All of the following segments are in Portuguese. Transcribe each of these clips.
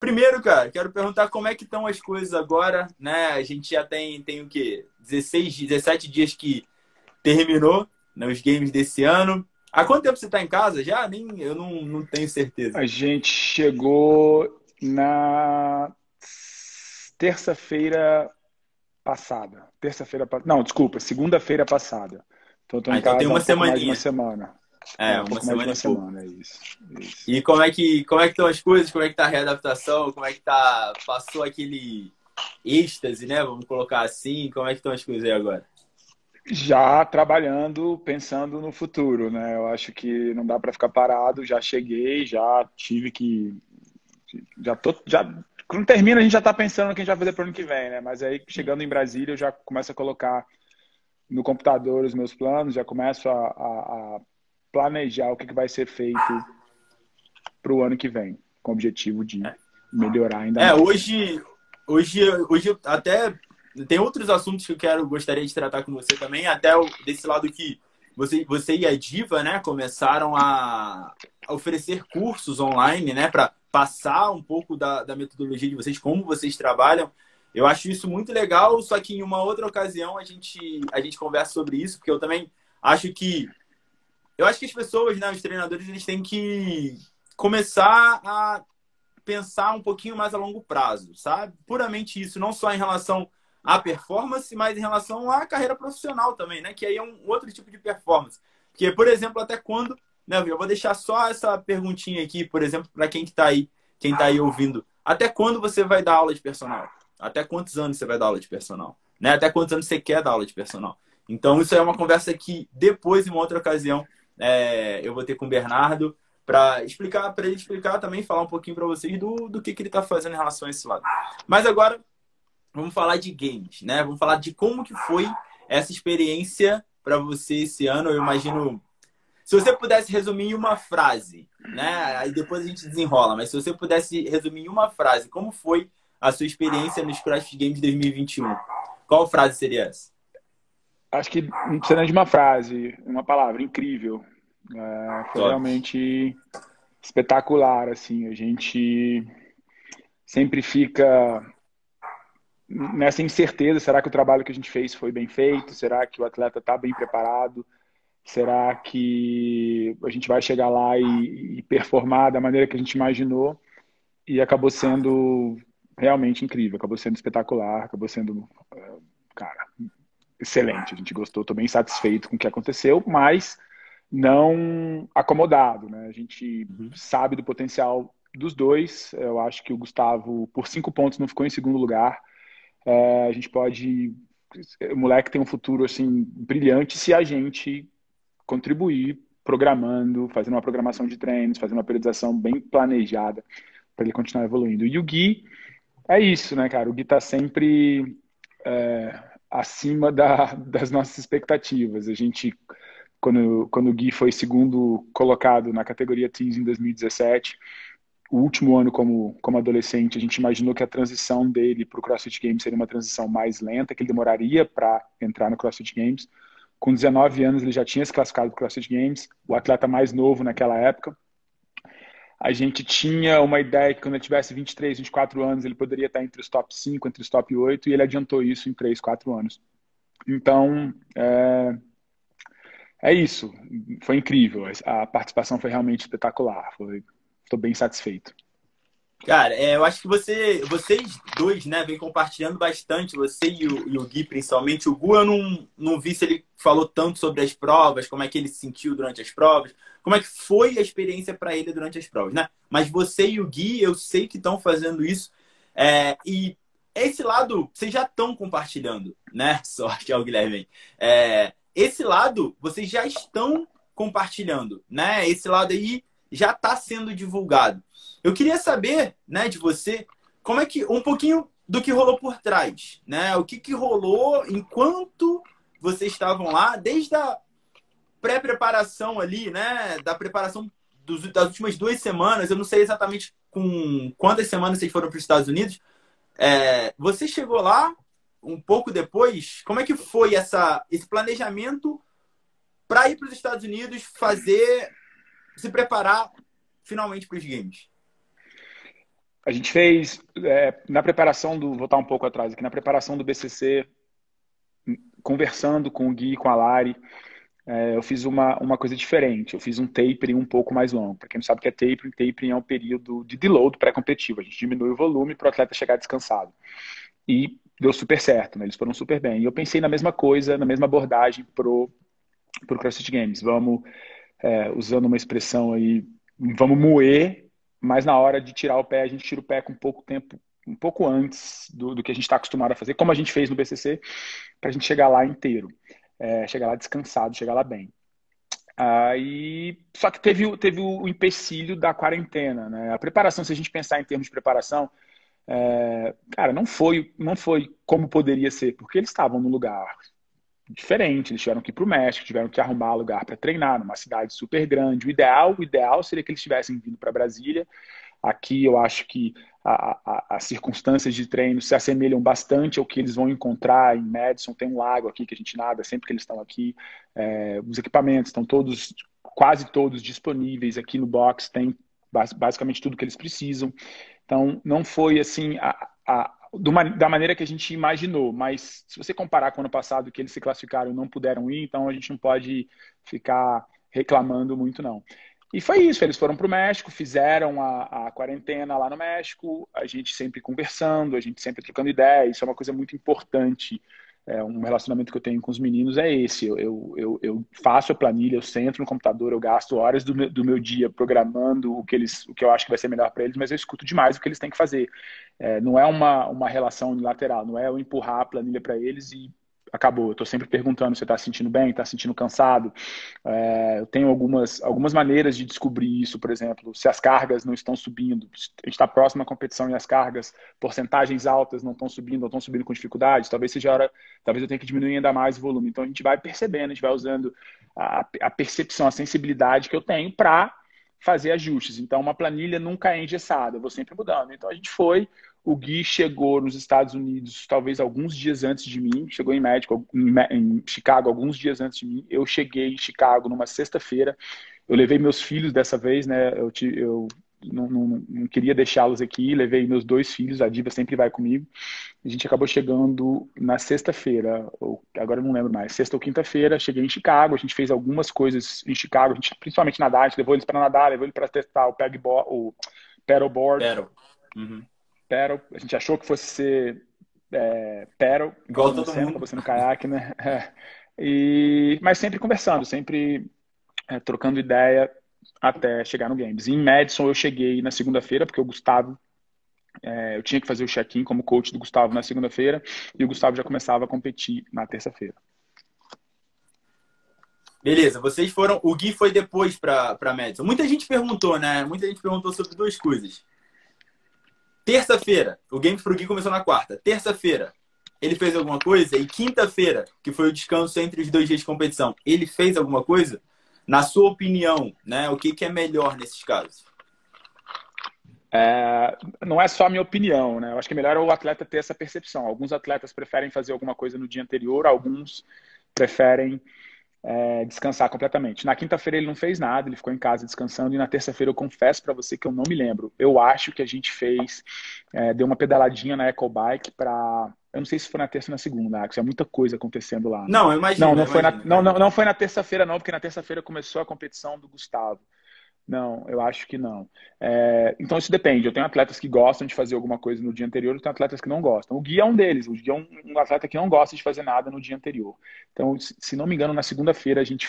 Primeiro, cara, quero perguntar como é que estão as coisas agora, né? A gente já tem o quê? 16, 17 dias que terminou, né, os games desse ano. Há quanto tempo você está em casa já? Nem, eu não tenho certeza. A gente chegou na terça-feira passada. Não, desculpa, segunda-feira passada. Então, eu tô Ah, em então tem casa há uma um pouco mais de uma semaninha. semana. É, É, um uma pouco mais de semana uma e pouco. semana, é isso. Isso. E como é que estão as coisas? Como é que tá a readaptação? Como é que tá? Passou aquele êxtase, né? Vamos colocar assim. Como é que estão as coisas aí agora? Já trabalhando, pensando no futuro, né? Eu acho que não dá para ficar parado. Já cheguei, já tive que, já quando termina a gente já está pensando no que a gente vai fazer para o ano que vem, né? Mas aí chegando em Brasília eu já começo a colocar no computador os meus planos, já começo a planejar o que vai ser feito para o ano que vem, com o objetivo de melhorar ainda É, mais, né? hoje até tem outros assuntos que gostaria de tratar com você também, até desse lado que você e a Diva, né, começaram a oferecer cursos online, né, para passar um pouco da metodologia de vocês, como vocês trabalham. Eu acho isso muito legal, só que em uma outra ocasião a gente conversa sobre isso, porque eu acho que as pessoas, né, os treinadores, eles têm que começar a pensar um pouquinho mais a longo prazo, sabe? Puramente isso, não só em relação à performance, mas em relação à carreira profissional também, né? Que aí é um outro tipo de performance. Porque, por exemplo, até quando, né, eu vou deixar só essa perguntinha aqui, por exemplo, para quem tá aí ouvindo. Até quando você vai dar aula de personal? Até quantos anos você vai dar aula de personal? Né? Até quantos anos você quer dar aula de personal? Então, isso é uma conversa que depois, em uma outra ocasião, eu vou ter com o Bernardo para ele explicar também, falar um pouquinho para vocês do que ele está fazendo em relação a esse lado. Mas agora vamos falar de games, né? Vamos falar de como que foi essa experiência para você esse ano. Eu imagino, se você pudesse resumir em uma frase, né? Aí depois a gente desenrola, mas se você pudesse resumir em uma frase, como foi a sua experiência nos CrossFit Games 2021? Qual frase seria essa? Acho que não precisa nem de uma frase, uma palavra, incrível. Foi Top. realmente espetacular, assim. A gente sempre fica nessa incerteza, será que o trabalho que a gente fez foi bem feito? Será que o atleta está bem preparado? Será que a gente vai chegar lá e performar da maneira que a gente imaginou? E acabou sendo realmente incrível, acabou sendo espetacular, acabou sendo, cara, excelente. A gente gostou, estou bem satisfeito com o que aconteceu, mas não acomodado, né? A gente Uhum. sabe do potencial dos dois. Eu acho que o Gustavo, por 5 pontos, não ficou em segundo lugar. A gente pode. O moleque tem um futuro assim brilhante se a gente contribuir programando, fazendo uma programação de treinos, fazendo uma periodização bem planejada para ele continuar evoluindo. E o Gui é isso, né, cara? O Gui tá sempre acima das nossas expectativas. A gente, quando o Gui foi segundo colocado na categoria Teens em 2017, o último ano como adolescente, a gente imaginou que a transição dele para o CrossFit Games seria uma transição mais lenta, que ele demoraria para entrar no CrossFit Games. Com 19 anos, ele já tinha se classificado para o CrossFit Games, o atleta mais novo naquela época. A gente tinha uma ideia que quando ele tivesse 23, 24 anos, ele poderia estar entre os top 5, entre os top 8, e ele adiantou isso em 3, 4 anos. Então, é isso. Foi incrível. A participação foi realmente espetacular. Estou bem satisfeito. Cara, eu acho que vocês dois, né, vem compartilhando bastante, você e o Gui, principalmente. O Gu, eu não vi se ele falou tanto sobre as provas, como é que ele se sentiu durante as provas, como é que foi a experiência para ele durante as provas, né? Mas você e o Gui, eu sei que estão fazendo isso. E esse lado, vocês já estão compartilhando, né? Sorte ao Guilherme. Esse lado, vocês já estão compartilhando, né? Esse lado aí já está sendo divulgado. Eu queria saber, né, de você, como é que um pouquinho do que rolou por trás, né? O que rolou enquanto vocês estavam lá, desde a pré-preparação ali, né, da preparação das últimas 2 semanas. Eu não sei exatamente com quantas semanas vocês foram para os Estados Unidos. Você chegou lá um pouco depois. Como é que foi esse planejamento para ir para os Estados Unidos, se preparar finalmente para os games? A gente fez, na preparação do, vou voltar um pouco atrás aqui, na preparação do BCC, conversando com o Gui e com a Lari, eu fiz uma coisa diferente. Eu fiz um tapering um pouco mais longo. Para quem não sabe o que é tapering, tapering é um período de deload pré-competitivo. A gente diminui o volume para o atleta chegar descansado. E deu super certo, né? Eles foram super bem. E eu pensei na mesma coisa, na mesma abordagem pro CrossFit Games. Vamos, usando uma expressão aí, vamos moer, mas na hora de tirar o pé, a gente tira o pé com pouco tempo, um pouco antes do que a gente está acostumado a fazer, como a gente fez no BCC, para a gente chegar lá inteiro. Chegar lá descansado, chegar lá bem. Só que teve o empecilho da quarentena, né? A preparação, se a gente pensar em termos de preparação, cara, não foi como poderia ser, porque eles estavam num lugar diferente, eles tiveram que ir para o México, tiveram que arrumar lugar para treinar numa cidade super grande. O ideal seria que eles tivessem vindo para Brasília. Aqui eu acho que as circunstâncias de treino se assemelham bastante ao que eles vão encontrar em Madison. Tem um lago aqui que a gente nada sempre que eles estão aqui. Os equipamentos estão todos, quase todos disponíveis aqui no box. Tem basicamente tudo que eles precisam. Então não foi assim da maneira que a gente imaginou, mas se você comparar com o ano passado, que eles se classificaram e não puderam ir, então a gente não pode ficar reclamando muito, não. E foi isso, eles foram para o México, fizeram a quarentena lá no México, a gente sempre conversando, a gente sempre trocando ideia, isso é uma coisa muito importante. Um relacionamento que eu tenho com os meninos é esse, eu faço a planilha, eu sento no computador, eu gasto horas do meu dia programando o que eu acho que vai ser melhor para eles, mas eu escuto demais o que eles têm que fazer. Não é uma relação unilateral, não é eu empurrar a planilha para eles e acabou. Eu estou sempre perguntando se você está se sentindo bem, está se sentindo cansado. Eu tenho algumas maneiras de descobrir isso, por exemplo, se as cargas não estão subindo, a gente está próximo à competição e as cargas, porcentagens altas não estão subindo, ou estão subindo com dificuldade, talvez seja hora, talvez eu tenha que diminuir ainda mais o volume. Então a gente vai percebendo, a gente vai usando a percepção, a sensibilidade que eu tenho para fazer ajustes. Então uma planilha nunca é engessada, eu vou sempre mudando. Então a gente foi. O Gui chegou nos Estados Unidos talvez alguns dias antes de mim, chegou em Chicago alguns dias antes de mim. Eu cheguei em Chicago numa sexta-feira. Eu levei meus filhos dessa vez, né? Eu não queria deixá-los aqui, levei meus 2 filhos, a Diva sempre vai comigo. A gente acabou chegando na sexta-feira, agora eu não lembro mais, sexta ou quinta-feira, cheguei em Chicago, a gente fez algumas coisas em Chicago, a gente, principalmente nadar, a gente levou eles para nadar, levou eles para testar o paddleboard. Uhum. A gente achou que fosse ser paddle, Igual todo mundo. acabou sendo caiaque, né? Mas sempre conversando, sempre trocando ideia até chegar no Games. Em Madison eu cheguei na segunda-feira, porque o Gustavo, eu tinha que fazer o check-in como coach do Gustavo na segunda-feira, e o Gustavo já começava a competir na terça-feira. Beleza, vocês foram. O Gui foi depois para Madison. Muita gente perguntou, né? Muita gente perguntou sobre 2 coisas. Terça-feira, o Games pro Gui começou na quarta. Terça-feira, ele fez alguma coisa? E quinta-feira, que foi o descanso entre os 2 dias de competição, ele fez alguma coisa? Na sua opinião, né? O que é melhor nesses casos? Não é só a minha opinião, né? Eu acho que é melhor o atleta ter essa percepção. Alguns atletas preferem fazer alguma coisa no dia anterior, alguns preferem descansar completamente. Na quinta-feira ele não fez nada, ele ficou em casa descansando, e na terça-feira eu confesso para você que eu não me lembro. Eu acho que a gente deu uma pedaladinha na EcoBike para... Eu não sei se foi na terça ou na segunda, Axel, é muita coisa acontecendo lá. Né? Não, eu imagino. Não foi na terça-feira não, porque na terça-feira começou a competição do Gustavo. Não, eu acho que não. Então isso depende. Eu tenho atletas que gostam de fazer alguma coisa no dia anterior, eu tenho atletas que não gostam. O Gui é um deles. O Gui é um atleta que não gosta de fazer nada no dia anterior. Então, se não me engano, na segunda-feira a gente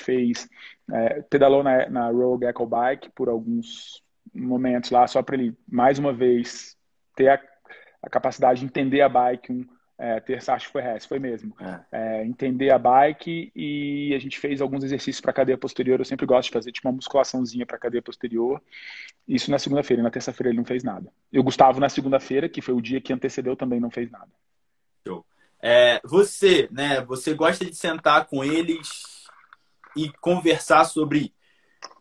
pedalou na Rogue Eco Bike por alguns momentos lá, só para ele, mais uma vez, ter a capacidade de entender a bike, terça, acho que foi mesmo. Entender a bike, e a gente fez alguns exercícios para a cadeia posterior. Eu sempre gosto de fazer tipo uma musculaçãozinha para a cadeia posterior. Isso na segunda-feira. E na terça-feira ele não fez nada. E o Gustavo na segunda-feira, que foi o dia que antecedeu, também não fez nada. Show. Você, né? Você gosta de sentar com eles e conversar sobre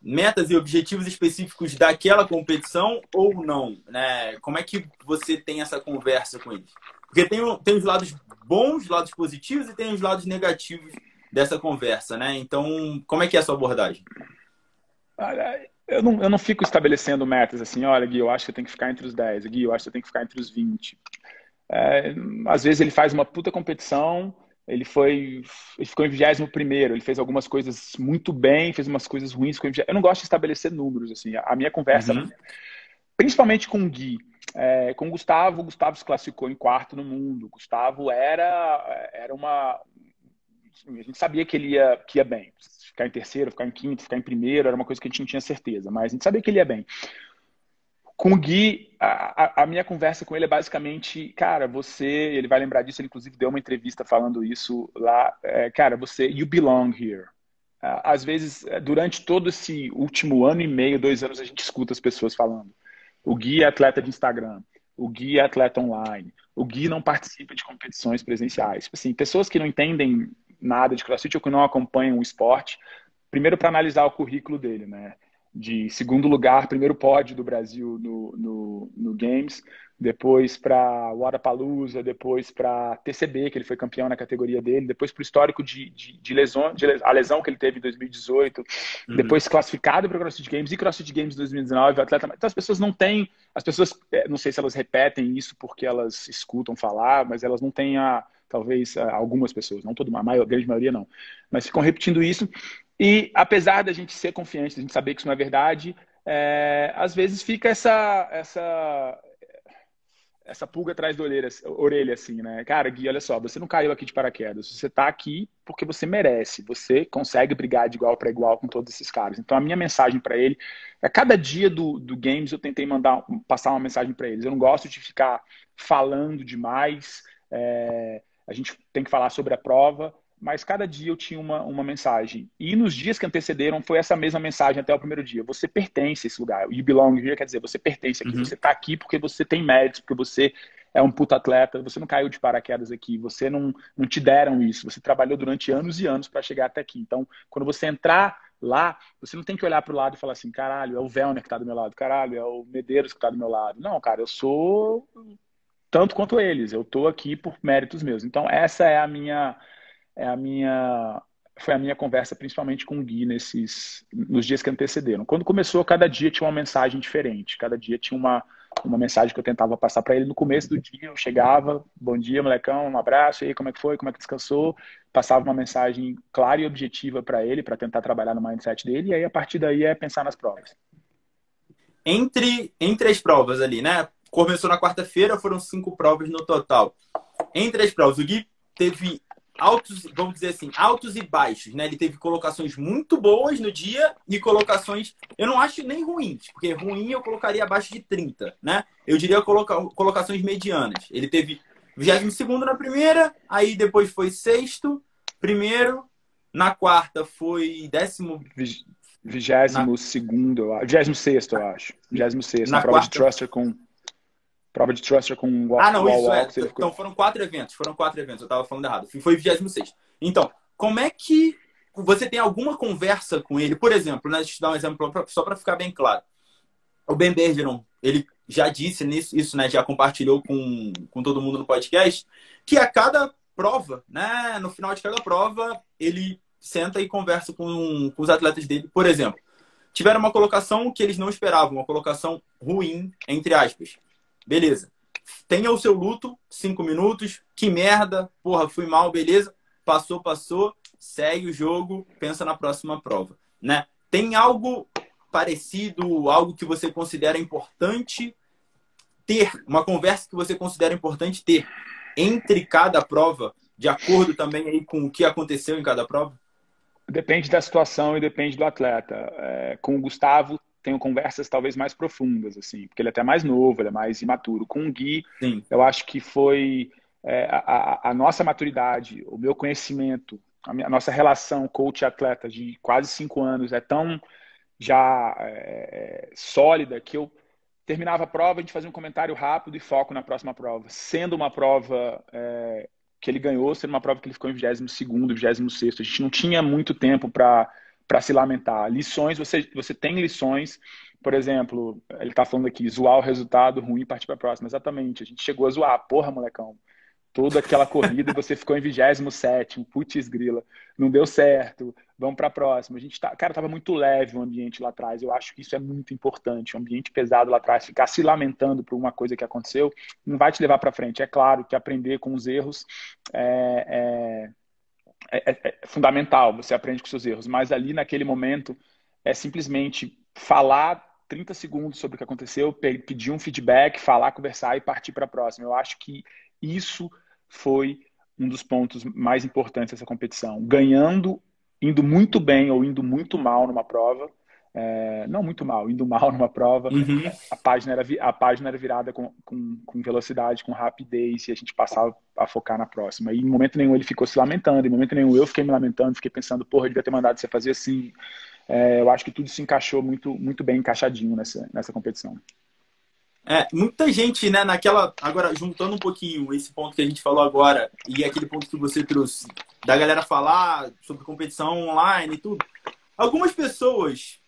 metas e objetivos específicos daquela competição ou não, né? Como é que você tem essa conversa com eles? Porque tem os lados bons, os lados positivos, e tem os lados negativos dessa conversa, né? Então, como é que é a sua abordagem? eu não fico estabelecendo metas assim, olha, Gui, eu acho que eu tenho que ficar entre os 10, Gui, eu acho que eu tenho que ficar entre os 20. É, às vezes ele faz uma puta competição, ele ficou em 21º, ele fez algumas coisas muito bem, fez umas coisas ruins, ficou em 20º. Eu não gosto de estabelecer números, assim, a minha conversa, Uhum, principalmente com o Gui, com o Gustavo se classificou em quarto no mundo, o Gustavo era uma... A gente sabia que ia bem, ficar em terceiro, ficar em quinto, ficar em primeiro, era uma coisa que a gente não tinha certeza, mas a gente sabia que ele ia bem. Com o Gui, a minha conversa com ele é basicamente, cara, ele vai lembrar disso, ele inclusive deu uma entrevista falando isso lá, cara, you belong here. Às vezes, durante todo esse último ano e meio, 2 anos, a gente escuta as pessoas falando. O Gui é atleta de Instagram, o Gui é atleta online, o Gui não participa de competições presenciais. Assim, pessoas que não entendem nada de CrossFit ou que não acompanham o esporte, primeiro para analisar o currículo dele, né? De segundo lugar, primeiro pódio do Brasil no Games, depois para Wodapalooza, depois para TCB, que ele foi campeão na categoria dele, depois para o histórico de lesão, a lesão que ele teve em 2018, uhum. depois classificado para o CrossFit Games e CrossFit Games 2019, atleta. Então as pessoas não têm, as pessoas, não sei se elas repetem isso porque elas escutam falar, mas elas não têm talvez algumas pessoas, não toda, a grande maioria não, mas ficam repetindo isso. E apesar da gente ser confiante, da gente saber que isso não é verdade, às vezes fica essa pulga atrás da orelha, assim, né? Cara, Gui, olha só, você não caiu aqui de paraquedas, você tá aqui porque você merece, você consegue brigar de igual para igual com todos esses caras. Então a minha mensagem para ele, a cada dia do Games eu tentei passar uma mensagem para eles. Eu não gosto de ficar falando demais, a gente tem que falar sobre a prova, mas cada dia eu tinha uma mensagem. E nos dias que antecederam, foi essa mesma mensagem até o primeiro dia. Você pertence a esse lugar. You belong here quer dizer, você pertence aqui. Uhum. Você está aqui porque você tem méritos, porque você é um puta atleta, você não caiu de paraquedas aqui, você não te deram isso. Você trabalhou durante anos e anos para chegar até aqui. Então, quando você entrar lá, você não tem que olhar para o lado e falar assim, caralho, é o Vellner que está do meu lado, caralho, é o Medeiros que está do meu lado. Não, cara, eu sou tanto quanto eles. Eu estou aqui por méritos meus. Então, essa é a minha foi a minha conversa principalmente com o Gui nos dias que antecederam. Quando começou, cada dia tinha uma mensagem diferente, cada dia tinha uma mensagem que eu tentava passar para ele. No começo do dia eu chegava, bom dia, molecão, um abraço, e aí como é que foi, como é que descansou, passava uma mensagem clara e objetiva para ele, para tentar trabalhar no mindset dele, e aí a partir daí é pensar nas provas. Entre as provas ali, né? Começou na quarta-feira, foram 5 provas no total. Entre as provas, o Gui teve altos, vamos dizer assim, altos e baixos, né? Ele teve colocações muito boas no dia e colocações, eu não acho nem ruins, porque ruim eu colocaria abaixo de 30, né? Eu diria colocações medianas. Ele teve 22º na primeira, aí depois foi sexto, primeiro, na quarta foi décimo, na, 22º, 26º, eu acho. 26º, na na prova de quarta. thruster com Ah, não, wall isso é. walks, ele ficou... Então foram 4 eventos. Foram 4 eventos. Eu tava falando errado. Foi 26º. Então, como é que você tem alguma conversa com ele? Por exemplo, né, deixa eu te dar um exemplo só para ficar bem claro. O Ben Bergeron, ele já disse isso, né? Já compartilhou com todo mundo no podcast, que a cada prova, né? No final de cada prova, ele senta e conversa com os atletas dele. Por exemplo, tiveram uma colocação que eles não esperavam, uma colocação ruim, entre aspas. Beleza. Tenha o seu luto, 5 minutos. Que merda, porra, fui mal, beleza. Passou, passou. Segue o jogo, pensa na próxima prova, né? Tem algo parecido, algo que você considera importante ter, uma conversa que você considera importante ter entre cada prova, de acordo também aí com o que aconteceu em cada prova? Depende da situação e depende do atleta. Com o Gustavo, tenho conversas talvez mais profundas, assim, porque ele é até mais novo, ele é mais imaturo. Com o Gui, Sim. eu acho que foi a nossa maturidade, o meu conhecimento, a nossa relação coach-atleta de quase 5 anos é tão já sólida que eu terminava a prova, a gente fazia um comentário rápido e foco na próxima prova. Sendo uma prova que ele ganhou, sendo uma prova que ele ficou em 22º, 26º. A gente não tinha muito tempo para se lamentar. Lições, você tem lições, por exemplo, ele está falando aqui, zoar o resultado ruim e partir para a próxima. Exatamente, a gente chegou a zoar. Porra, molecão, toda aquela corrida e você ficou em 27º, putz grila, não deu certo, vamos para a próxima. A gente cara, tava muito leve o ambiente lá atrás. Eu acho que isso é muito importante. O ambiente pesado lá atrás, ficar se lamentando por uma coisa que aconteceu, não vai te levar para frente. É claro que aprender com os erros é fundamental. Você aprende com seus erros, mas ali naquele momento é simplesmente falar 30 segundos sobre o que aconteceu, pedir um feedback, falar, conversar e partir para a próxima. Eu acho que isso foi um dos pontos mais importantes dessa competição. Ganhando, indo muito bem ou indo muito mal numa prova, não muito mal, indo mal numa prova, Uhum. a página era virada com velocidade, com rapidez, e a gente passava a focar na próxima. E em momento nenhum ele ficou se lamentando, em momento nenhum eu fiquei me lamentando, fiquei pensando, porra, eu devia ter mandado você fazer assim. Eu acho que tudo se encaixou muito, muito bem encaixadinho nessa competição. Muita gente, né, agora, juntando um pouquinho esse ponto que a gente falou agora e aquele ponto que você trouxe da galera falar sobre competição online e tudo. Algumas pessoas,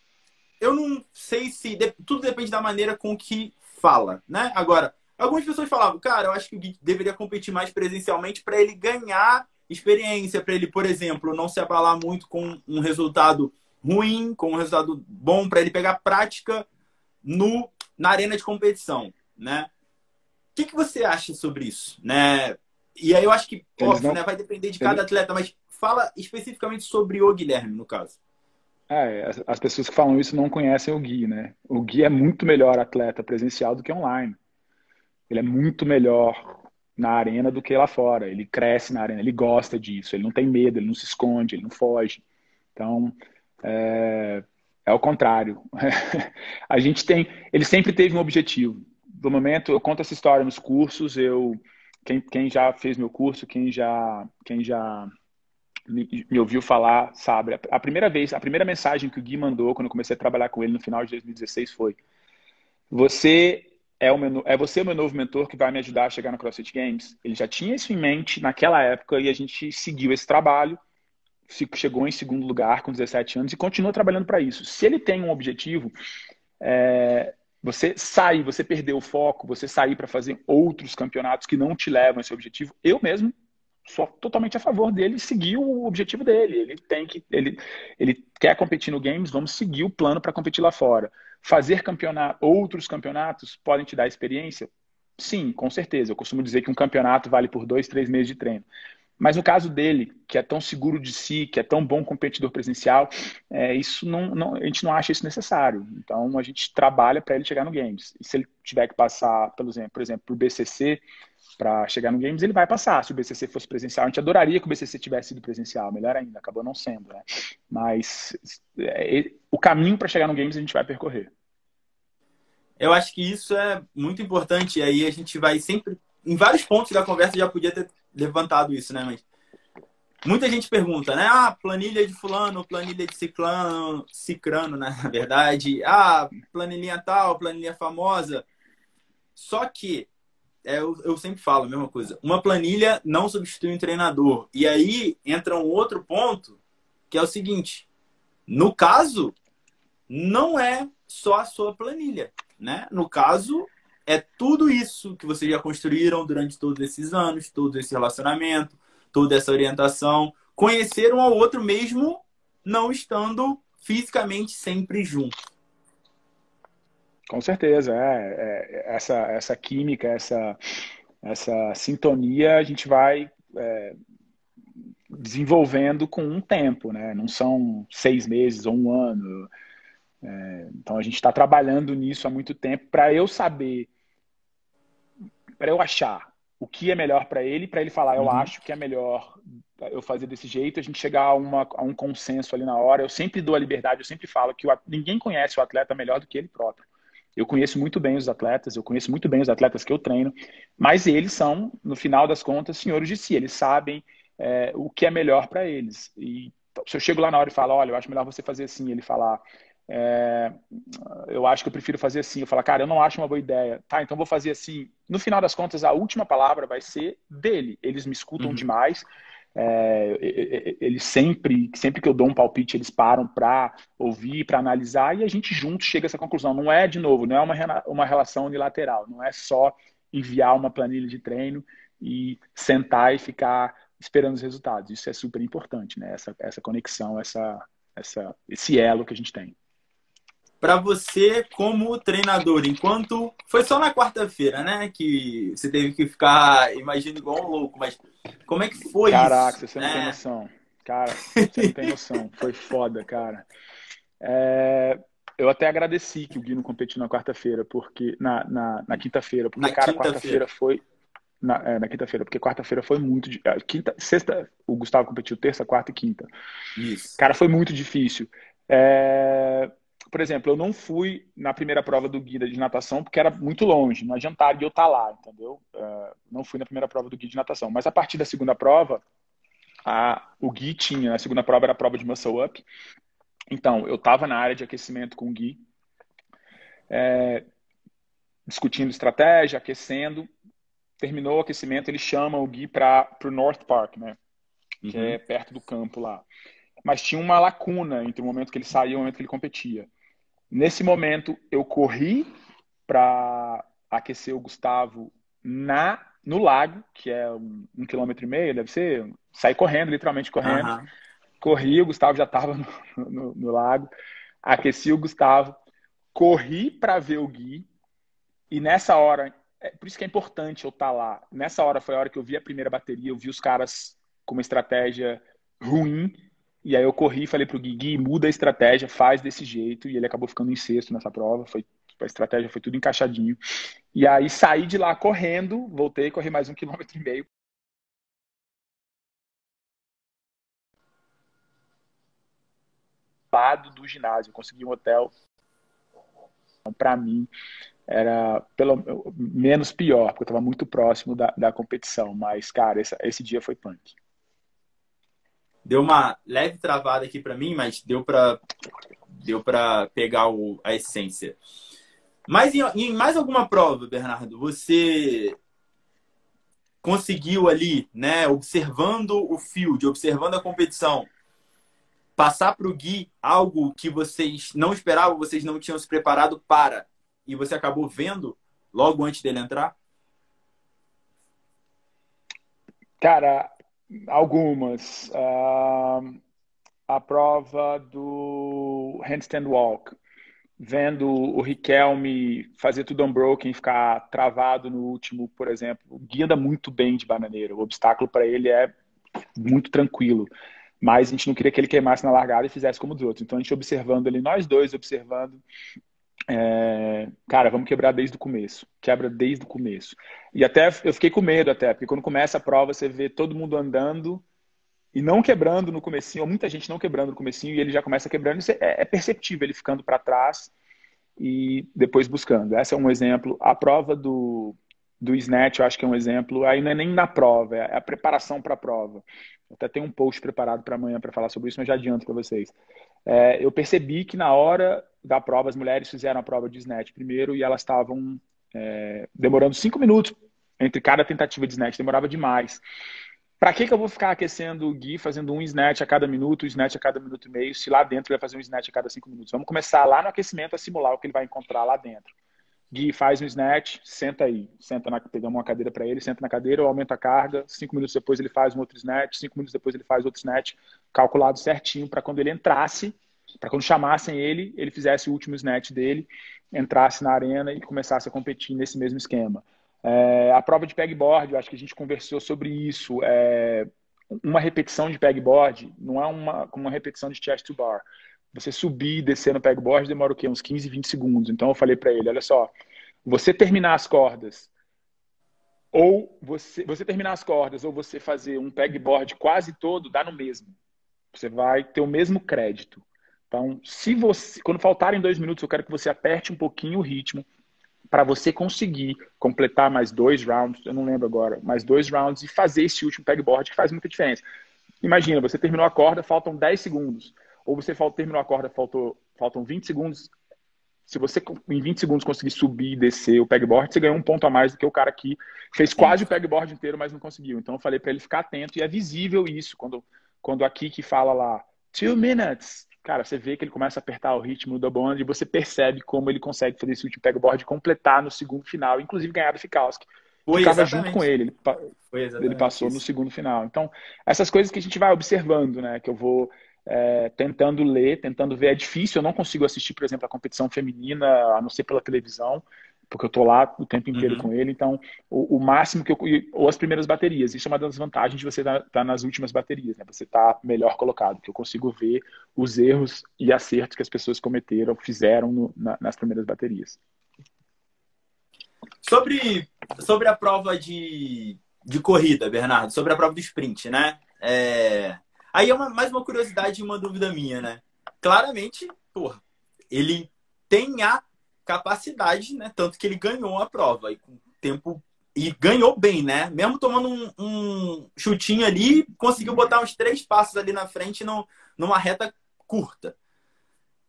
eu não sei se... Tudo depende da maneira com que fala, né? Agora, algumas pessoas falavam, cara, eu acho que o Gui deveria competir mais presencialmente para ele ganhar experiência, para ele, por exemplo, não se abalar muito com um resultado ruim, com um resultado bom, para ele pegar prática na arena de competição, né? O que você acha sobre isso, né? E aí eu acho que, óbvio, né, vai depender de cada atleta, mas fala especificamente sobre o Guilherme, no caso. As pessoas que falam isso não conhecem o Gui, né? O Gui é muito melhor atleta presencial do que online. Ele é muito melhor na arena do que lá fora. Ele cresce na arena, ele gosta disso, ele não tem medo, ele não se esconde, ele não foge. Então, é o contrário. A gente tem, ele sempre teve um objetivo. Do momento, eu conto essa história nos cursos, quem já fez meu curso, quem já me ouviu falar, sabe? A primeira mensagem que o Gui mandou quando eu comecei a trabalhar com ele no final de 2016 foi: você você o meu novo mentor que vai me ajudar a chegar no CrossFit Games. Ele já tinha isso em mente naquela época e a gente seguiu esse trabalho, chegou em segundo lugar com 17 anos e continua trabalhando para isso. Se ele tem um objetivo, você perder o foco, você sair para fazer outros campeonatos que não te levam a esse objetivo, eu mesmo sou totalmente a favor dele seguir o objetivo dele. Ele quer competir no Games, vamos seguir o plano para competir lá fora. Fazer outros campeonatos podem te dar experiência? Sim, com certeza. Eu costumo dizer que um campeonato vale por 2, 3 meses de treino. Mas no caso dele, que é tão seguro de si, que é tão bom competidor presencial, isso a gente não acha isso necessário. Então a gente trabalha para ele chegar no Games. E se ele tiver que passar, por exemplo, por BCC para chegar no Games, ele vai passar. Se o BCC fosse presencial, a gente adoraria que o BCC tivesse sido presencial, melhor ainda, acabou não sendo, né? Mas o caminho para chegar no Games a gente vai percorrer. Eu acho que isso é muito importante. E aí a gente vai sempre... Em vários pontos da conversa já podia ter levantado isso, né? Mas muita gente pergunta, né? Planilha de fulano, planilha de cicrano, né? Na verdade. Planilhinha tal, planilha famosa. Só que eu sempre falo a mesma coisa. Uma planilha não substitui um treinador. E aí entra um outro ponto, que é o seguinte. No caso, não é só a sua planilha, né? No caso, é tudo isso que vocês já construíram durante todos esses anos, todo esse relacionamento, toda essa orientação. Conhecer um ao outro mesmo não estando fisicamente sempre junto. Com certeza, essa química, essa sintonia a gente vai desenvolvendo com um tempo, né? Não são 6 meses ou um ano. Então a gente está trabalhando nisso há muito tempo para eu saber, para eu achar o que é melhor para ele falar, eu acho que é melhor eu fazer desse jeito, a gente chegar a um consenso ali na hora. Eu sempre dou a liberdade, eu sempre falo que ninguém conhece o atleta melhor do que ele próprio. Eu conheço muito bem os atletas, eu conheço muito bem os atletas que eu treino, mas eles são, no final das contas, senhores de si. Eles sabem o que é melhor para eles. E se eu chego lá na hora e falo, olha, eu acho melhor você fazer assim, ele falar, eu acho que eu prefiro fazer assim. Eu falo, cara, eu não acho uma boa ideia. Tá, então vou fazer assim. No final das contas, a última palavra vai ser dele. Eles me escutam demais. Eles sempre que eu dou um palpite, eles param para ouvir, para analisar, e a gente junto chega a essa conclusão. Não é, de novo, não é uma relação unilateral, não é só enviar uma planilha de treino e sentar e ficar esperando os resultados. Isso é super importante, né? Essa conexão, esse elo que a gente tem. Para você, como treinador, enquanto foi só na quarta-feira, né, que você teve que ficar, imagino, igual um louco, mas como é que foi Caraca, isso? você não tem noção. Cara, você não tem noção. Foi foda, cara. Eu até agradeci que o Gui não competiu na quarta-feira, porque na quinta-feira, porque, Na cara, quarta-feira quinta-feira. foi. Na quinta-feira, porque quarta-feira foi muito. Quinta, sexta, o Gustavo competiu terça, quarta e quinta. Isso. Cara, foi muito difícil. Por exemplo, eu não fui na primeira prova do guia de natação porque era muito longe, não adiantava de eu estar lá, entendeu? Não fui na primeira prova do guia de natação. Mas a partir da segunda prova, o Gui tinha, a segunda prova era a prova de muscle up. Então, eu estava na área de aquecimento com o Gui, discutindo estratégia, aquecendo. Terminou o aquecimento, ele chama o Gui para o North Park, né? Que é perto do campo lá. Mas tinha uma lacuna entre o momento que ele saía e o momento que ele competia. Nesse momento, eu corri para aquecer o Gustavo no lago, que é 1,5 km, deve ser. Saí correndo, literalmente correndo. Aham. Corri, o Gustavo já estava no lago. Aqueci o Gustavo, corri para ver o Gui. E nessa hora, por isso que é importante eu estar lá. Nessa hora foi a hora que eu vi a primeira bateria, eu vi os caras com uma estratégia ruim. E aí eu corri e falei pro Gui, muda a estratégia, faz desse jeito. E ele acabou ficando em sexto nessa prova. A estratégia foi tudo encaixadinho. E aí saí de lá correndo, voltei, corri mais 1,5 km. Lado do ginásio, eu consegui um hotel. Então, para mim, era pelo menos pior, porque eu estava muito próximo da competição. Mas, cara, esse dia foi punk. Deu uma leve travada aqui para mim, mas deu para pegar a essência. Mas em mais alguma prova, Bernardo, você conseguiu ali, né, observando o field, observando a competição, passar para o Gui algo que vocês não esperavam, vocês não tinham se preparado para, e você acabou vendo logo antes dele entrar? Cara, algumas. A prova do handstand walk. Vendo o Riquelme fazer tudo unbroken, ficar travado no último, por exemplo. O Gui anda muito bem de bananeira. O obstáculo para ele é muito tranquilo. Mas a gente não queria que ele queimasse na largada e fizesse como os outros. Então a gente observando ali, nós dois observando. Cara, vamos quebrar desde o começo. Quebra desde o começo. E até eu fiquei com medo até, porque quando começa a prova, você vê todo mundo andando e não quebrando no comecinho, ou muita gente não quebrando no comecinho, e ele já começa quebrando. Isso é perceptível, ele ficando para trás e depois buscando. Esse é um exemplo. A prova do snatch, eu acho que é um exemplo. Aí não é nem na prova, é a preparação para a prova. Eu até tenho um post preparado para amanhã para falar sobre isso, mas já adianto para vocês. Eu percebi que na hora da prova, as mulheres fizeram a prova de snatch primeiro e elas estavam demorando 5 minutos entre cada tentativa de snatch, demorava demais. Para que eu vou ficar aquecendo o Gui, fazendo um snatch a cada minuto, um snatch a cada minuto e meio, se lá dentro ele vai fazer um snatch a cada 5 minutos? Vamos começar lá no aquecimento a simular o que ele vai encontrar lá dentro. Gui, faz um snatch, senta aí. Pegamos uma cadeira para ele, senta na cadeira, eu aumento a carga, 5 minutos depois ele faz um outro snatch, 5 minutos depois ele faz outro snatch, calculado certinho para quando ele entrasse, para quando chamassem ele, ele fizesse o último snatch dele, entrasse na arena e começasse a competir nesse mesmo esquema. A prova de pegboard, eu acho que a gente conversou sobre isso. Uma repetição de pegboard não é como uma repetição de chest to bar. Você subir e descer no pegboard demora o quê? Uns 15, 20 segundos. Então eu falei para ele, olha só, você terminar as cordas ou você terminar as cordas ou você fazer um pegboard quase todo, dá no mesmo. Você vai ter o mesmo crédito. Então, quando faltarem 2 minutos, eu quero que você aperte um pouquinho o ritmo para você conseguir completar mais 2 rounds, eu não lembro agora, mais 2 rounds e fazer esse último pegboard que faz muita diferença. Imagina, você terminou a corda, faltam 10 segundos. Ou você terminou a corda, faltam 20 segundos. Se você em 20 segundos conseguir subir e descer o pegboard, você ganhou um ponto a mais do que o cara que fez Sim. quase o pegboard inteiro, mas não conseguiu. Então eu falei para ele ficar atento e é visível isso quando a Kiki fala lá 2 minutes. Cara, você vê que ele começa a apertar o ritmo do bond e você percebe como ele consegue fazer esse último pegboard e completar no segundo final, inclusive ganhar do Fikowski. Foi ficava junto com exatamente. ele. Foi Ele exatamente passou no isso. segundo final. Então, essas coisas que a gente vai observando, né? Que eu vou tentando ler, tentando ver. É difícil, eu não consigo assistir, por exemplo, a competição feminina, a não ser pela televisão, porque eu tô lá o tempo inteiro Uhum. com ele. Então, o máximo que eu... Ou as primeiras baterias. Isso é uma das vantagens de você estar nas últimas baterias, né? Você tá melhor colocado, que eu consigo ver os erros e acertos que as pessoas cometeram, fizeram nas primeiras baterias. Sobre a prova de corrida, Bernardo, sobre a prova do sprint, né? Aí é mais uma curiosidade e uma dúvida minha, né? Claramente, porra, ele tem a capacidade, né? Tanto que ele ganhou a prova e com tempo e ganhou bem, né? Mesmo tomando um chutinho ali, conseguiu botar uns 3 passos ali na frente numa reta curta.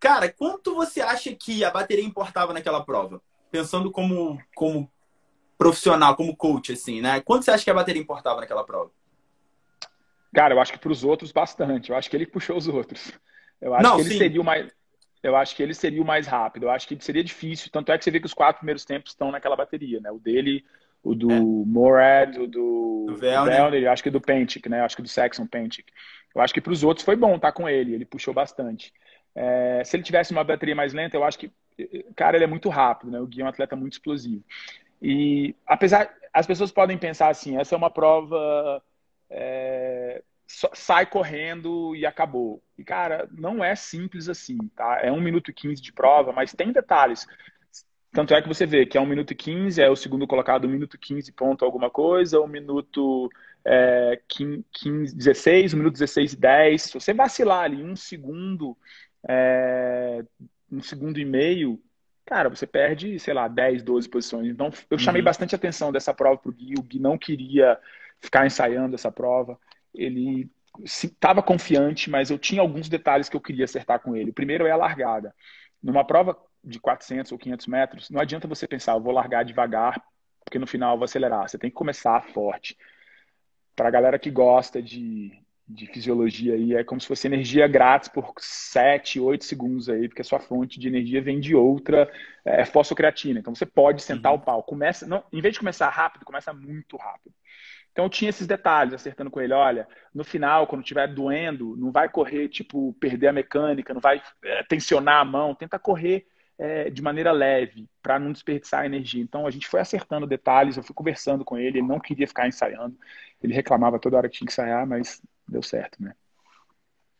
Cara, quanto você acha que a bateria importava naquela prova? Pensando como profissional, como coach, assim, né? Quanto você acha que a bateria importava naquela prova? Cara, eu acho que para os outros bastante. Eu acho que ele puxou os outros. Eu acho Não, que ele sim. seria o mais, eu acho que ele seria o mais rápido. Eu acho que seria difícil. Tanto é que você vê que os 4 primeiros tempos estão naquela bateria, né? O dele, o É, do Morad, o do do Vellner. Vellner, eu acho que do Pentic, né? Eu acho que do Saxon Pentic. Eu acho que para os outros foi bom estar com ele. Ele puxou bastante. Se ele tivesse uma bateria mais lenta, eu acho que, cara, ele é muito rápido, né? O Gui é um atleta muito explosivo. E apesar, as pessoas podem pensar assim, essa é uma prova sai correndo e acabou. E, cara, não é simples assim, tá? É 1 minuto e 15 de prova, mas tem detalhes. Tanto é que você vê que é 1 minuto e 15, é o segundo colocado 1 minuto e 15 ponto alguma coisa, 1 minuto 15, 16, 1 minuto 16 e 10. Se você vacilar ali 1 segundo, 1 segundo e meio, cara, você perde, sei lá, 10, 12 posições. Então, eu chamei Uhum. bastante atenção dessa prova pro Gui. O Gui não queria ficar ensaiando essa prova. Ele estava confiante, mas eu tinha alguns detalhes que eu queria acertar com ele. O primeiro é a largada. Numa prova de 400 ou 500 metros, não adianta você pensar, eu vou largar devagar, porque no final eu vou acelerar. Você tem que começar forte. Para a galera que gosta de fisiologia aí, é como se fosse energia grátis por 7, 8 segundos aí, porque a sua fonte de energia vem de outra fosfocreatina. Então você pode sentar o Uhum. pau. Começa, não, em vez de começar rápido, começa muito rápido. Então eu tinha esses detalhes, acertando com ele, olha, no final, quando estiver doendo, não vai correr, tipo, perder a mecânica, não vai tensionar a mão, tenta correr de maneira leve, para não desperdiçar energia. Então a gente foi acertando detalhes, eu fui conversando com ele, ele não queria ficar ensaiando, ele reclamava toda hora que tinha que ensaiar, mas deu certo, né?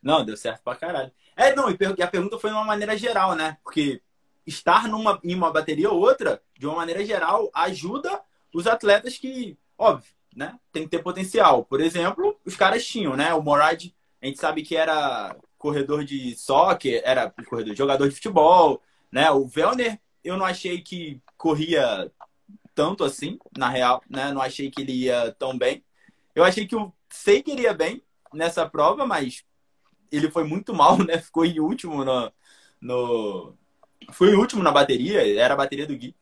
Não, deu certo pra caralho. Não, e a pergunta foi de uma maneira geral, né? Porque estar em uma bateria ou outra, de uma maneira geral, ajuda os atletas que, óbvio, né? Tem que ter potencial. Por exemplo, os caras tinham, né? O Morad, a gente sabe que era corredor de soccer, era corredor, jogador de futebol, né? O Vellner, eu não achei que corria tanto assim, na real, né? Não achei que ele ia tão bem. Eu achei que o Sei iria bem nessa prova, mas ele foi muito mal, né? Ficou em último no... Foi o último na bateria, era a bateria do Gui.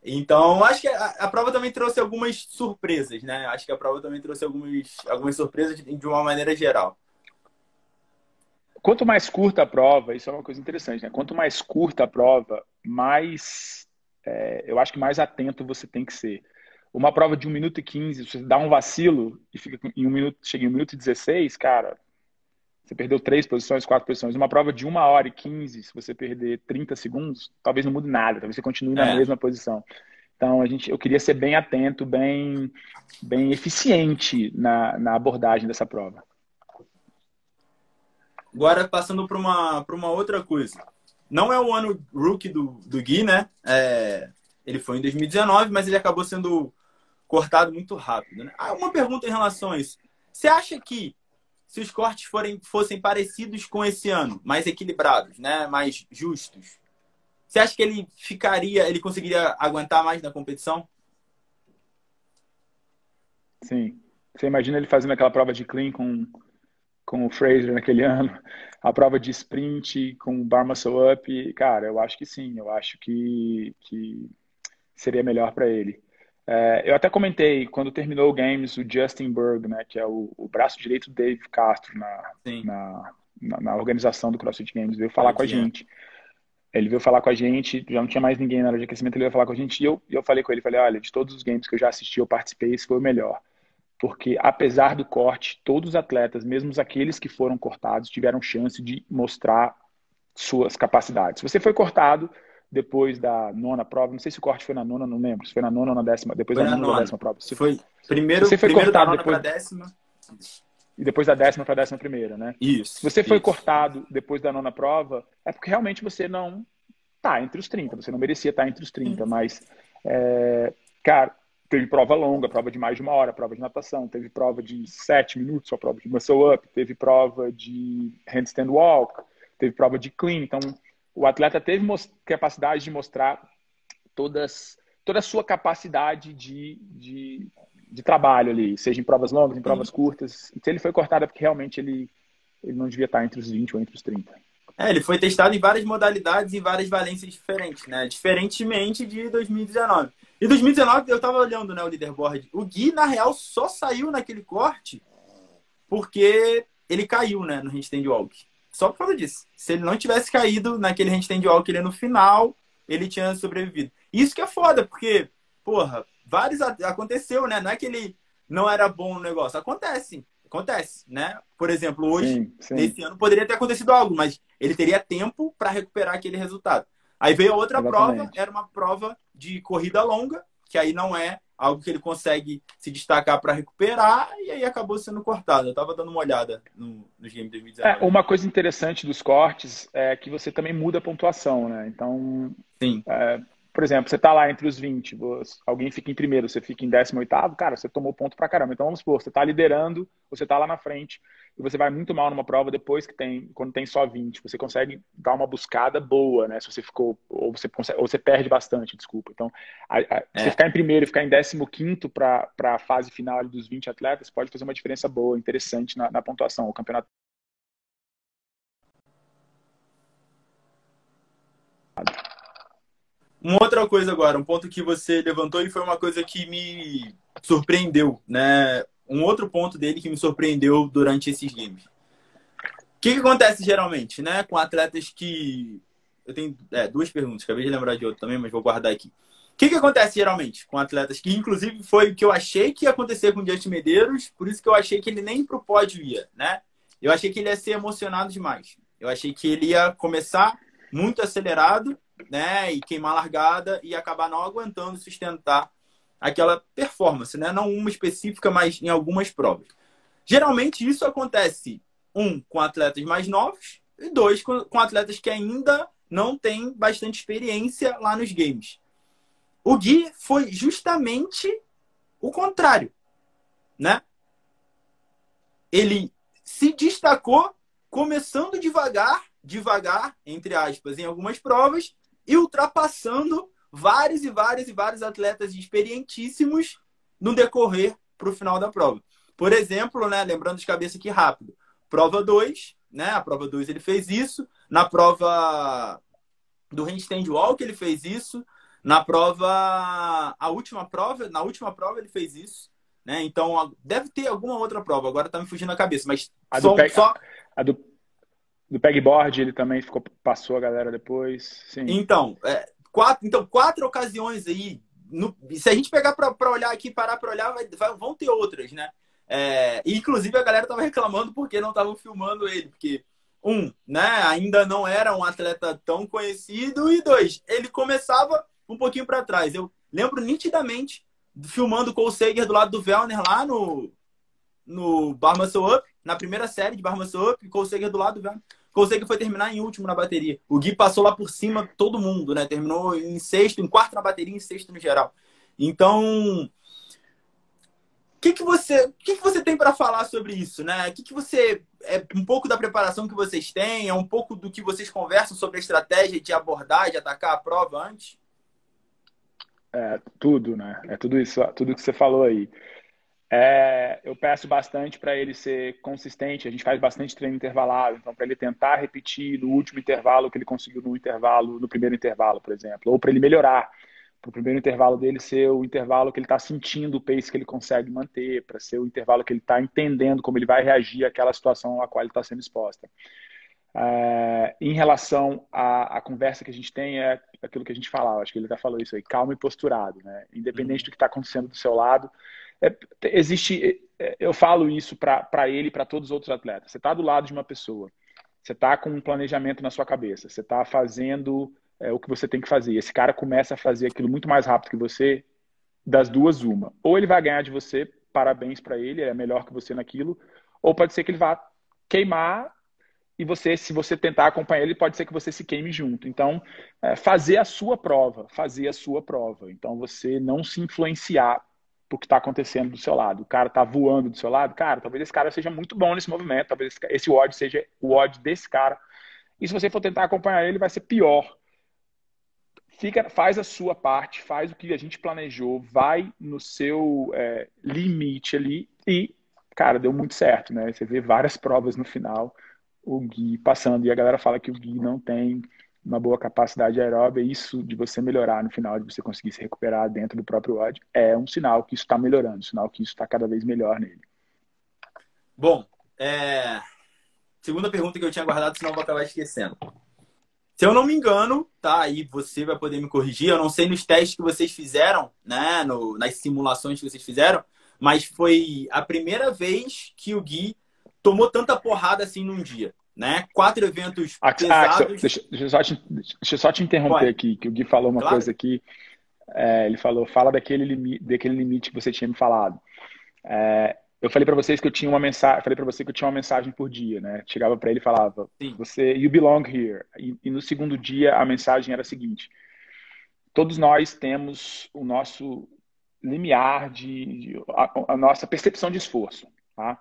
Então, acho que a prova também trouxe algumas surpresas, né? Acho que a prova também trouxe algumas surpresas de uma maneira geral. Quanto mais curta a prova, isso é uma coisa interessante, né? Quanto mais curta a prova, mais eu acho que mais atento você tem que ser. Uma prova de 1 minuto e 15, você dá um vacilo e fica em 1 minuto, chega em 1 minuto e 16, cara, você perdeu 3 posições, 4 posições. Uma prova de 1 hora e 15, se você perder 30 segundos, talvez não mude nada, talvez você continue na É. mesma posição. Então, eu queria ser bem atento, bem eficiente na abordagem dessa prova. Agora, passando para uma outra coisa. Não é o ano rookie do Gui, né? Ele foi em 2019, mas ele acabou sendo cortado muito rápido, né? Uma pergunta em relação a isso. Você acha que se os cortes fossem parecidos com esse ano, mais equilibrados, né? Mais justos, você acha que ele conseguiria aguentar mais na competição? Sim. Você imagina ele fazendo aquela prova de clean com o Fraser naquele ano, a prova de sprint com o Bar Muscle Up, cara, eu acho que sim, eu acho que seria melhor para ele. Eu até comentei, quando terminou o Games, o Justin Berg, né, que é o braço direito do Dave Castro Sim, na, na organização do CrossFit Games, veio é falar o com a GM. gente. Ele veio falar com a gente, já não tinha mais ninguém na hora de aquecimento, ele veio falar com a gente e eu falei com ele, falei, olha, de todos os games que eu já assisti, eu participei, esse foi o melhor. Porque apesar do corte, todos os atletas, mesmo aqueles que foram cortados, tiveram chance de mostrar suas capacidades. Se você foi cortado depois da nona prova, não sei se o corte foi na nona, não lembro, se foi na nona ou na décima, depois Foi da na nona ou da nona. décima prova. Se Foi você foi primeiro da cortado nona para depois a décima. e depois da décima para a décima primeira, né? Se Isso, você foi isso. cortado depois da nona prova, é porque realmente você não tá entre os 30, você não merecia estar entre os Sim. 30, mas, cara, teve prova longa, prova de mais de uma hora, prova de natação, teve prova de 7 minutos, só prova de muscle up, teve prova de handstand walk, teve prova de clean, então o atleta teve capacidade de mostrar toda a sua capacidade de trabalho ali, seja em provas longas, em provas curtas. Se ele foi cortado é porque realmente ele não devia estar entre os 20 ou entre os 30. Ele foi testado em várias modalidades e várias valências diferentes, né? Diferentemente de 2019. E 2019 eu tava olhando, né, o leaderboard. O Gui, na real, só saiu naquele corte porque ele caiu, né, no handstand walk. Só por causa disso. Se ele não tivesse caído naquele handstand walk, ele no final, ele tinha sobrevivido. Isso que é foda, porque, porra, aconteceu, né? Não é que ele não era bom no negócio. Acontece, né? Por exemplo, hoje, Sim, sim, nesse ano, poderia ter acontecido algo, mas ele teria tempo para recuperar aquele resultado. Aí veio a outra prova, exatamente. era uma prova de corrida longa, que aí não é algo que ele consegue se destacar para recuperar, e aí acabou sendo cortado. Eu tava dando uma olhada nos games de 2019. Uma coisa interessante dos cortes é que você também muda a pontuação, né? Então, Sim. por exemplo, você tá lá entre os 20, alguém fica em primeiro, você fica em 18º, cara, você tomou ponto pra caramba. Então, vamos supor, você tá liderando, você tá lá na frente, e você vai muito mal numa prova depois quando tem só 20. Você consegue dar uma buscada boa, né? Se você ficou, ou você perde bastante, desculpa. Então, você É. ficar em primeiro e ficar em 15º para a fase final ali dos 20 atletas pode fazer uma diferença boa, interessante na pontuação. O campeonato. Uma outra coisa agora, um ponto que você levantou e foi uma coisa que me surpreendeu, né? Um outro ponto dele que me surpreendeu durante esses games. O que acontece geralmente, né? Com atletas que... Eu tenho duas perguntas, acabei de lembrar de outra também, mas vou guardar aqui. O que acontece geralmente com atletas que, inclusive, foi o que eu achei que ia acontecer com o Justin Medeiros, por isso que eu achei que ele nem pro pódio ia, né? Eu achei que ele ia ser emocionado demais. Eu achei que ele ia começar muito acelerado, né? E queimar a largada e acabar não aguentando sustentar aquela performance, né? Não uma específica, mas em algumas provas. Geralmente isso acontece, com atletas mais novos e dois, com atletas que ainda não têm bastante experiência lá nos games. O Gui foi justamente o contrário, né? Ele se destacou começando devagar, entre aspas, em algumas provas e ultrapassando vários e vários e vários atletas experientíssimos no decorrer para o final da prova. Por exemplo, né, lembrando de cabeça aqui rápido, prova 2, né? A prova 2 ele fez isso, na prova do handstand walk ele fez isso, na última prova ele fez isso, né? Então deve ter alguma outra prova, agora tá me fugindo a cabeça, mas A do, só a do pegboard, ele também passou a galera depois. Sim. então, quatro ocasiões aí. Se a gente pegar para olhar aqui, parar para olhar, vão ter outras, né? Inclusive a galera tava reclamando porque não estavam filmando ele, porque né, ainda não era um atleta tão conhecido e dois, ele começava um pouquinho para trás. Eu lembro nitidamente filmando o Cole Sager do lado do Vellner lá no Bar Muscle Up, na primeira série de Bar Muscle Up, Cole Sager do lado do Vellner. Cole Sager foi terminar em último na bateria. O Gui passou lá por cima de todo mundo, né? Terminou em sexto, em quarto na bateria, em sexto no geral. Então, o que você tem para falar sobre isso, né? Um pouco da preparação que vocês têm, é um pouco do que vocês conversam sobre a estratégia de abordar, de atacar a prova antes? Tudo, né? É tudo isso, tudo que você falou aí. Eu peço bastante para ele ser consistente. A gente faz bastante treino intervalado, então para ele tentar repetir no último intervalo o que ele conseguiu no primeiro intervalo, por exemplo, ou para ele melhorar, para o primeiro intervalo dele ser o intervalo que ele está sentindo o pace que ele consegue manter, para ser o intervalo que ele está entendendo como ele vai reagir àquela situação a qual ele está sendo exposta. Em relação à conversa que a gente tem, é aquilo que a gente falava, acho que ele até falou isso aí, calmo e posturado, né? Independente Uhum. do que está acontecendo do seu lado, eu falo isso para ele e para todos os outros atletas. Você está do lado de uma pessoa, você está com um planejamento na sua cabeça, você está fazendo o que você tem que fazer. Esse cara começa a fazer aquilo muito mais rápido que você, das duas, uma. Ou ele vai ganhar de você, parabéns para ele, é melhor que você naquilo, ou pode ser que ele vá queimar e você, se você tentar acompanhar ele, pode ser que você se queime junto. Então, fazer a sua prova, fazer a sua prova. Então, você não se influenciar por que está acontecendo do seu lado. O cara está voando do seu lado, cara, talvez esse cara seja muito bom nesse movimento, talvez esse odd seja o odd desse cara. E se você for tentar acompanhar ele, vai ser pior. Faz a sua parte, faz o que a gente planejou, vai no seu limite ali e, cara, deu muito certo, né? Você vê várias provas no final, o Gui passando, e a galera fala que o Gui não tem uma boa capacidade aeróbica, e isso de você melhorar no final, de você conseguir se recuperar dentro do próprio WOD, é um sinal que isso está melhorando, um sinal que isso está cada vez melhor nele. Bom, segunda pergunta que eu tinha guardado, senão eu vou acabar esquecendo. Se eu não me engano, tá? Aí você vai poder me corrigir. Eu não sei nos testes que vocês fizeram, né? Nas simulações que vocês fizeram, mas foi a primeira vez que o Gui tomou tanta porrada assim num dia, né? 4 eventos pesados. Deixa eu só te interromper Pode, aqui, que o Gui falou uma claro. coisa aqui. Ele falou, fala daquele limite que você tinha me falado. Eu falei para vocês que eu tinha uma mensagem, falei para você que eu tinha uma mensagem por dia, né? Chegava para ele e falava, Sim. you belong here. E no segundo dia a mensagem era a seguinte: todos nós temos o nosso limiar a nossa percepção de esforço, tá?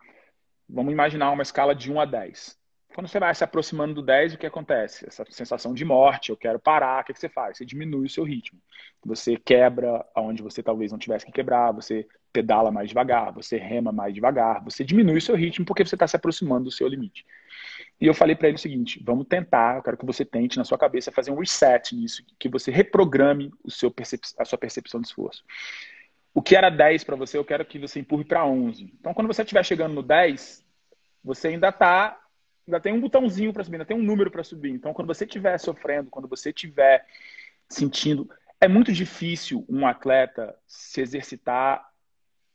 Vamos imaginar uma escala de 1 a 10. Quando você vai se aproximando do 10, o que acontece? Essa sensação de morte, eu quero parar, o que você faz? Você diminui o seu ritmo. Você quebra onde você talvez não tivesse que quebrar, você pedala mais devagar, você rema mais devagar, você diminui o seu ritmo porque você está se aproximando do seu limite. E eu falei para ele o seguinte: vamos tentar, eu quero que você tente na sua cabeça fazer um reset nisso, que você reprograme a sua percepção de esforço. O que era 10 para você, eu quero que você empurre para 11. Então, quando você estiver chegando no 10, você ainda tem um botãozinho para subir, ainda tem um número para subir. Então, quando você estiver sofrendo, quando você estiver sentindo, é muito difícil um atleta se exercitar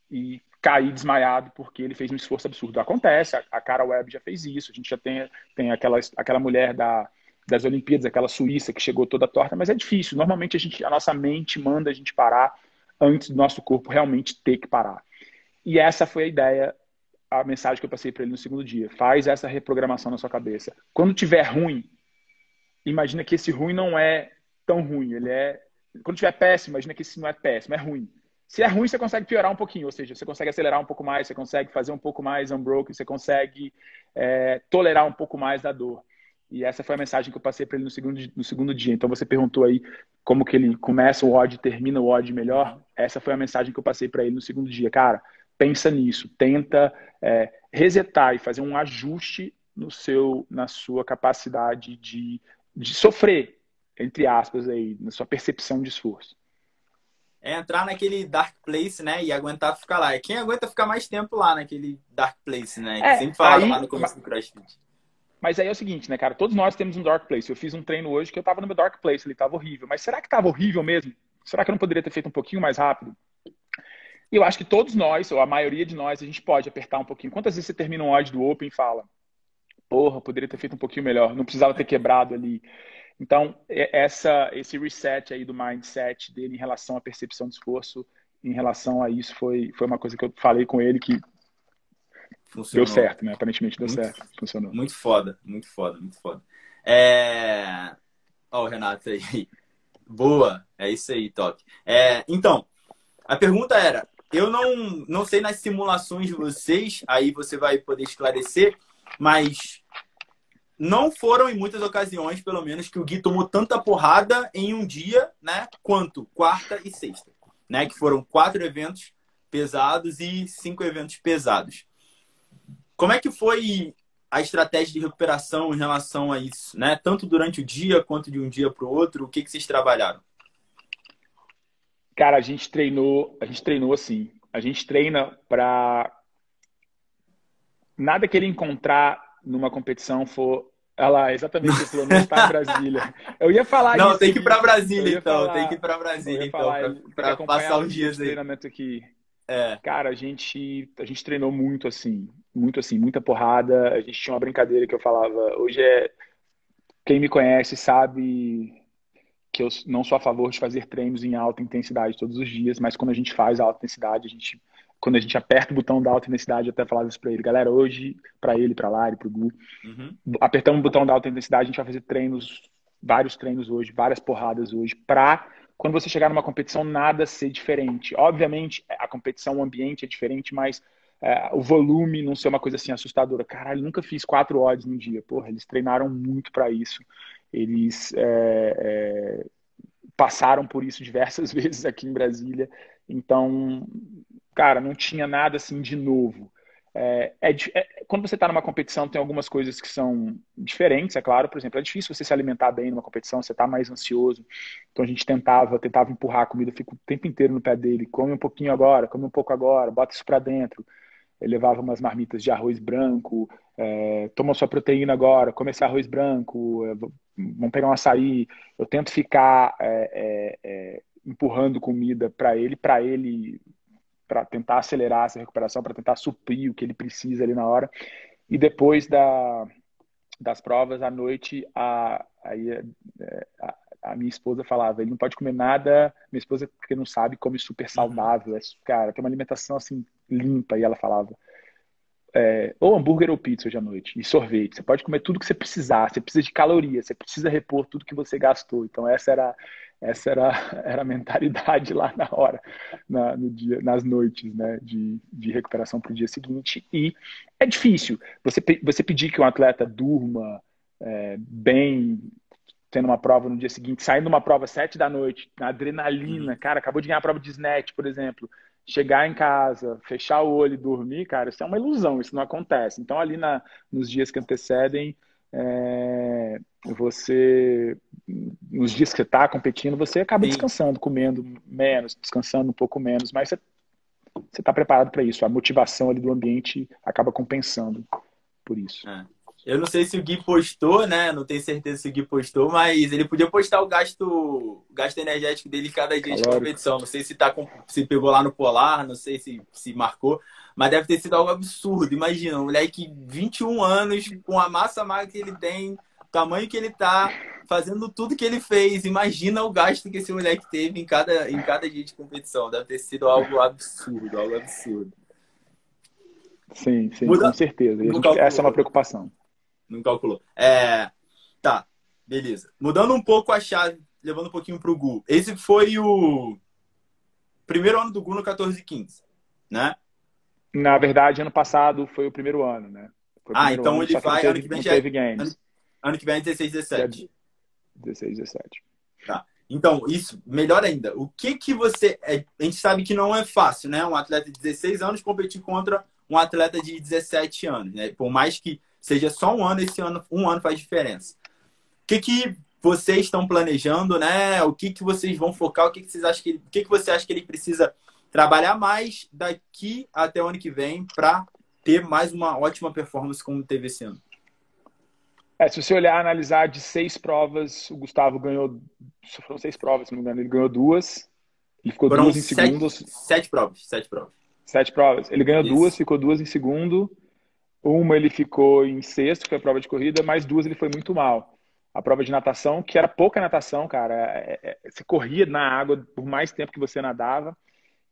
e cair desmaiado porque ele fez um esforço absurdo. Acontece, a Cara Webb já fez isso, a gente já tem aquela mulher das Olimpíadas, aquela suíça que chegou toda torta, mas é difícil. Normalmente a nossa mente manda a gente parar antes do nosso corpo realmente ter que parar. E essa foi a ideia, a mensagem que eu passei para ele no segundo dia. Faz essa reprogramação na sua cabeça. Quando tiver ruim, imagina que esse ruim não é tão ruim. Quando tiver péssimo, imagina que esse não é péssimo, é ruim. Se é ruim, você consegue piorar um pouquinho, ou seja, você consegue acelerar um pouco mais, você consegue fazer um pouco mais unbroken, você consegue tolerar um pouco mais da dor. E essa foi a mensagem que eu passei para ele no segundo dia. Então você perguntou aí como que ele começa o odd e termina o odd melhor. Essa foi a mensagem que eu passei para ele no segundo dia. Cara, pensa nisso, tenta resetar e fazer um ajuste na sua capacidade de sofrer, entre aspas, aí, na sua percepção de esforço. É entrar naquele dark place, né? E aguentar ficar lá. É quem aguenta ficar mais tempo lá naquele dark place, né? Que sempre falaram lá no começo do CrossFit. Mas aí é o seguinte, né, cara? Todos nós temos um dark place. Eu fiz um treino hoje que eu tava no meu dark place, ele tava horrível. Mas será que tava horrível mesmo? Será que eu não poderia ter feito um pouquinho mais rápido? E eu acho que todos nós, ou a maioria de nós, a gente pode apertar um pouquinho. Quantas vezes você termina um odd do Open e fala, porra, poderia ter feito um pouquinho melhor, não precisava ter quebrado ali. Então, esse reset aí do mindset dele em relação à percepção de esforço, em relação a isso, foi uma coisa que eu falei com ele que funcionou. Deu certo, né? Aparentemente deu certo. Funcionou. Muito foda, muito foda, muito foda. Ó, o Renato aí. Boa, é isso aí, top. Então, a pergunta era, eu não sei nas simulações de vocês, aí você vai poder esclarecer, mas não foram em muitas ocasiões, pelo menos, que o Gui tomou tanta porrada em um dia, né? Quanto quarta e sexta, né? Que foram 4 eventos pesados e 5 eventos pesados. Como é que foi a estratégia de recuperação em relação a isso, né? Tanto durante o dia quanto de um dia para o outro, o que vocês trabalharam? Cara, a gente treinou assim. A gente treina para nada que ele encontrar numa competição for Olha lá, exatamente, você falou, não está em Brasília. Eu ia falar Não, isso tem que ir aqui. para Eu Brasília, ia então. Tem falar, que ir para eu Brasília, ia então, falar, ele tem que para acompanhar passar os uns dias dias de aí. treinamento aqui. É. Cara, a gente treinou muito assim, muita porrada. A gente tinha uma brincadeira que eu falava, hoje é, quem me conhece sabe que eu não sou a favor de fazer treinos em alta intensidade todos os dias, mas quando a gente faz alta intensidade, quando a gente aperta o botão da alta intensidade, eu até falava isso pra ele, galera, hoje, pra ele, pra Lari, pro Gu, Uhum. apertamos o botão da alta intensidade, a gente vai fazer treinos, vários treinos hoje, várias porradas hoje, pra quando você chegar numa competição, nada ser diferente. Obviamente, a competição, o ambiente é diferente, mas o volume não ser uma coisa assim assustadora. Caralho, nunca fiz 4 odds num dia. Porra, eles treinaram muito para isso. Eles passaram por isso diversas vezes aqui em Brasília. Então, cara, não tinha nada assim de novo. Quando você está numa competição, tem algumas coisas que são diferentes, é claro. Por exemplo, é difícil você se alimentar bem numa competição, você está mais ansioso. Então a gente tentava empurrar a comida, fica o tempo inteiro no pé dele. Come um pouquinho agora, come um pouco agora, bota isso para dentro. Ele levava umas marmitas de arroz branco, toma sua proteína agora, come esse arroz branco, vamos pegar um açaí. Eu tento ficar empurrando comida para tentar acelerar essa recuperação, para tentar suprir o que ele precisa ali na hora. E depois das provas, à noite, a minha esposa falava, ele não pode comer nada, minha esposa, porque não sabe, come super Uhum. saudável, cara, tem uma alimentação assim limpa, e ela falava, ou hambúrguer ou pizza hoje à noite, e sorvete. Você pode comer tudo que você precisar, você precisa de calorias, você precisa repor tudo que você gastou. Então, essa era, era a mentalidade lá na hora, no dia, nas noites, né, de recuperação para o dia seguinte. E é difícil você pedir que um atleta durma bem, tendo uma prova no dia seguinte, saindo uma prova 7 da noite, na adrenalina, Uhum. cara, acabou de ganhar a prova de snatch, por exemplo, chegar em casa, fechar o olho e dormir, cara, isso é uma ilusão, isso não acontece. Então, ali nos dias que antecedem, você, nos dias que você está competindo, você acaba Sim. descansando, comendo menos, descansando um pouco menos, mas você está preparado para isso. A motivação ali do ambiente acaba compensando por isso. É. Eu não sei se o Gui postou, né? Não tenho certeza se o Gui postou, mas ele podia postar o gasto energético dele cada dia de Calórico. competição. Não sei se pegou lá no Polar, não sei se marcou, mas deve ter sido algo absurdo. Imagina, um moleque 21 anos, com a massa magra que ele tem, o tamanho que ele tá, fazendo tudo que ele fez. Imagina o gasto que esse moleque teve em cada dia de competição. Deve ter sido algo absurdo, algo absurdo. Sim, sim, com Muda, certeza. E não essa é uma calculou. preocupação. Não calculou. Tá, beleza. Mudando um pouco a chave, levando um pouquinho pro Gu. Esse foi o primeiro ano do Gu no 14 e 15, né? Na verdade, ano passado foi o primeiro ano, né? Foi o primeiro Então ano, ele só que não vai, ano teve, que vem não já é, teve ano, games. ano que vem é 16, Já 17. 16, 17. Tá. Então, isso, melhor ainda. O que que você. A gente sabe que não é fácil, né? Um atleta de 16 anos competir contra um atleta de 17 anos, né? Por mais que seja só um ano, esse ano, um ano faz diferença. O que que vocês estão planejando, né? O que que vocês vão focar? O que que você acha que ele precisa trabalhar mais daqui até o ano que vem para ter mais uma ótima performance como teve esse ano? Se você olhar, analisar de 6 provas, o Gustavo ganhou. Foram 6 provas, se não me engano. Ele ganhou duas, ele ficou Foram duas em sete, segundo. sete provas, 7 provas. 7 provas. Ele ganhou duas, Isso. ficou duas em segundo. Uma ele ficou em sexto, que foi a prova de corrida, mais duas ele foi muito mal. A prova de natação, que era pouca natação, cara. Você corria na água por mais tempo que você nadava.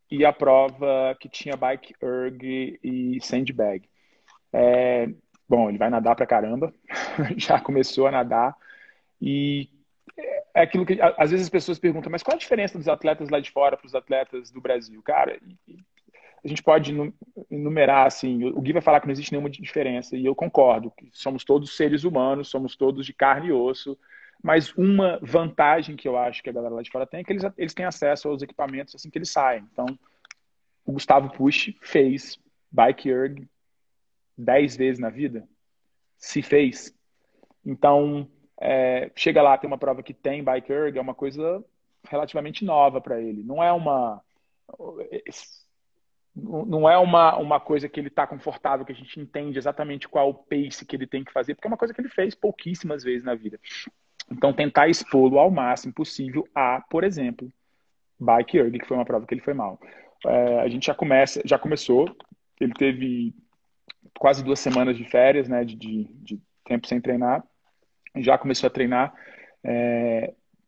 E a prova que tinha bike erg e sandbag. Bom, ele vai nadar pra caramba, já começou a nadar. E é aquilo que às vezes as pessoas perguntam, mas qual a diferença dos atletas lá de fora para os atletas do Brasil? Cara, a gente pode enumerar assim, o Gui vai falar que não existe nenhuma diferença, e eu concordo, que somos todos seres humanos, somos todos de carne e osso, mas uma vantagem que eu acho que a galera lá de fora tem é que eles têm acesso aos equipamentos assim que eles saem. Então, o Gustavo Pusch fez bike erg 10 vezes na vida, se fez. Então, chega lá, tem uma prova que tem bike erg, é uma coisa relativamente nova para ele. Não é uma não é uma coisa que ele está confortável, que a gente entende exatamente qual o pace que ele tem que fazer, porque é uma coisa que ele fez pouquíssimas vezes na vida. Então, tentar expô-lo ao máximo possível a, por exemplo, bike erg, que foi uma prova que ele foi mal. A gente já começou, ele teve quase 2 semanas de férias, né, de tempo sem treinar, já começou a treinar.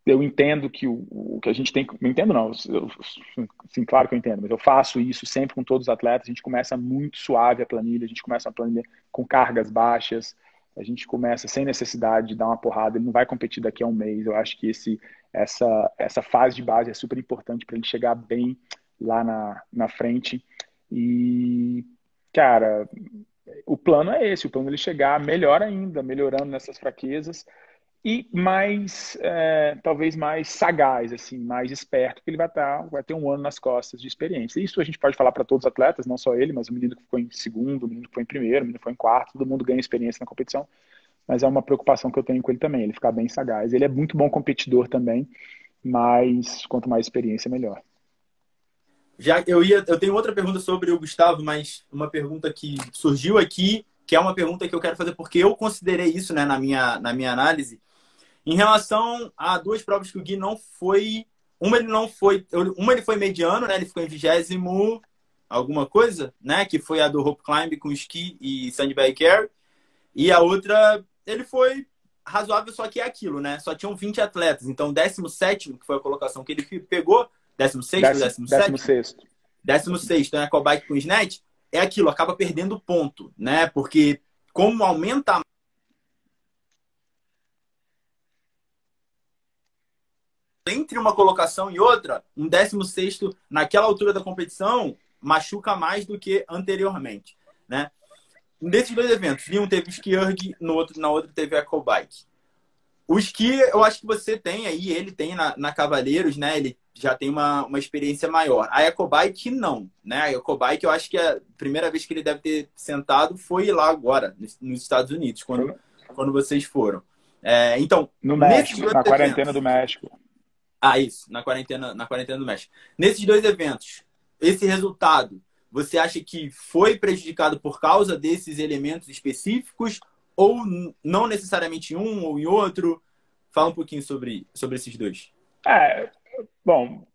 Eu entendo que o que a gente tem... Não entendo, não. Sim, claro que eu entendo, mas eu faço isso sempre com todos os atletas. A gente começa muito suave a planilha, a gente começa a planilha com cargas baixas, a gente começa sem necessidade de dar uma porrada. Ele não vai competir daqui a um mês. Eu acho que essa fase de base é super importante para ele chegar bem lá na frente. E, cara, o plano é esse. O plano é ele chegar melhor ainda, melhorando nessas fraquezas e talvez mais sagaz, assim, mais esperto, que ele vai ter um ano nas costas de experiência. Isso a gente pode falar para todos os atletas, não só ele, mas o menino que ficou em segundo, o menino que foi em primeiro, o menino que foi em quarto, todo mundo ganha experiência na competição, mas é uma preocupação que eu tenho com ele também, ele ficar bem sagaz. Ele é muito bom competidor também, mas quanto mais experiência, melhor. Eu tenho outra pergunta sobre o Gustavo, mas uma pergunta que surgiu aqui, que é uma pergunta que eu quero fazer porque eu considerei isso, né, na minha análise. Em relação a duas provas que o Gui não foi. Uma ele foi mediano, né? Ele ficou em 20º alguma coisa, né? Que foi a do Rope Climb com esqui e sandbag carry. E a outra, ele foi razoável, só que é aquilo, né? Só tinham 20 atletas. Então, 17º, que foi a colocação que ele pegou, 16º, 17º, 16º. 16º, né? Com a bike com snatch, é aquilo, acaba perdendo ponto, né? Porque como aumenta entre uma colocação e outra, um 16º naquela altura da competição machuca mais do que anteriormente, né? Nesses dois eventos, em um teve o ski erg, na outra teve a ecobike. O esqui, eu acho que você tem aí, ele tem na Cavaleiros, né? Ele já tem uma experiência maior. A ecobike, não, né? A ecobike, eu acho que a primeira vez que ele deve ter sentado foi lá agora, nos Estados Unidos, quando vocês foram. Então, no nesses México, dois na quarentena eventos, do México. Isso, na quarentena do México. Nesses dois eventos, esse resultado, você acha que foi prejudicado por causa desses elementos específicos ou não necessariamente em um ou em outro? Fala um pouquinho sobre esses dois. Bom,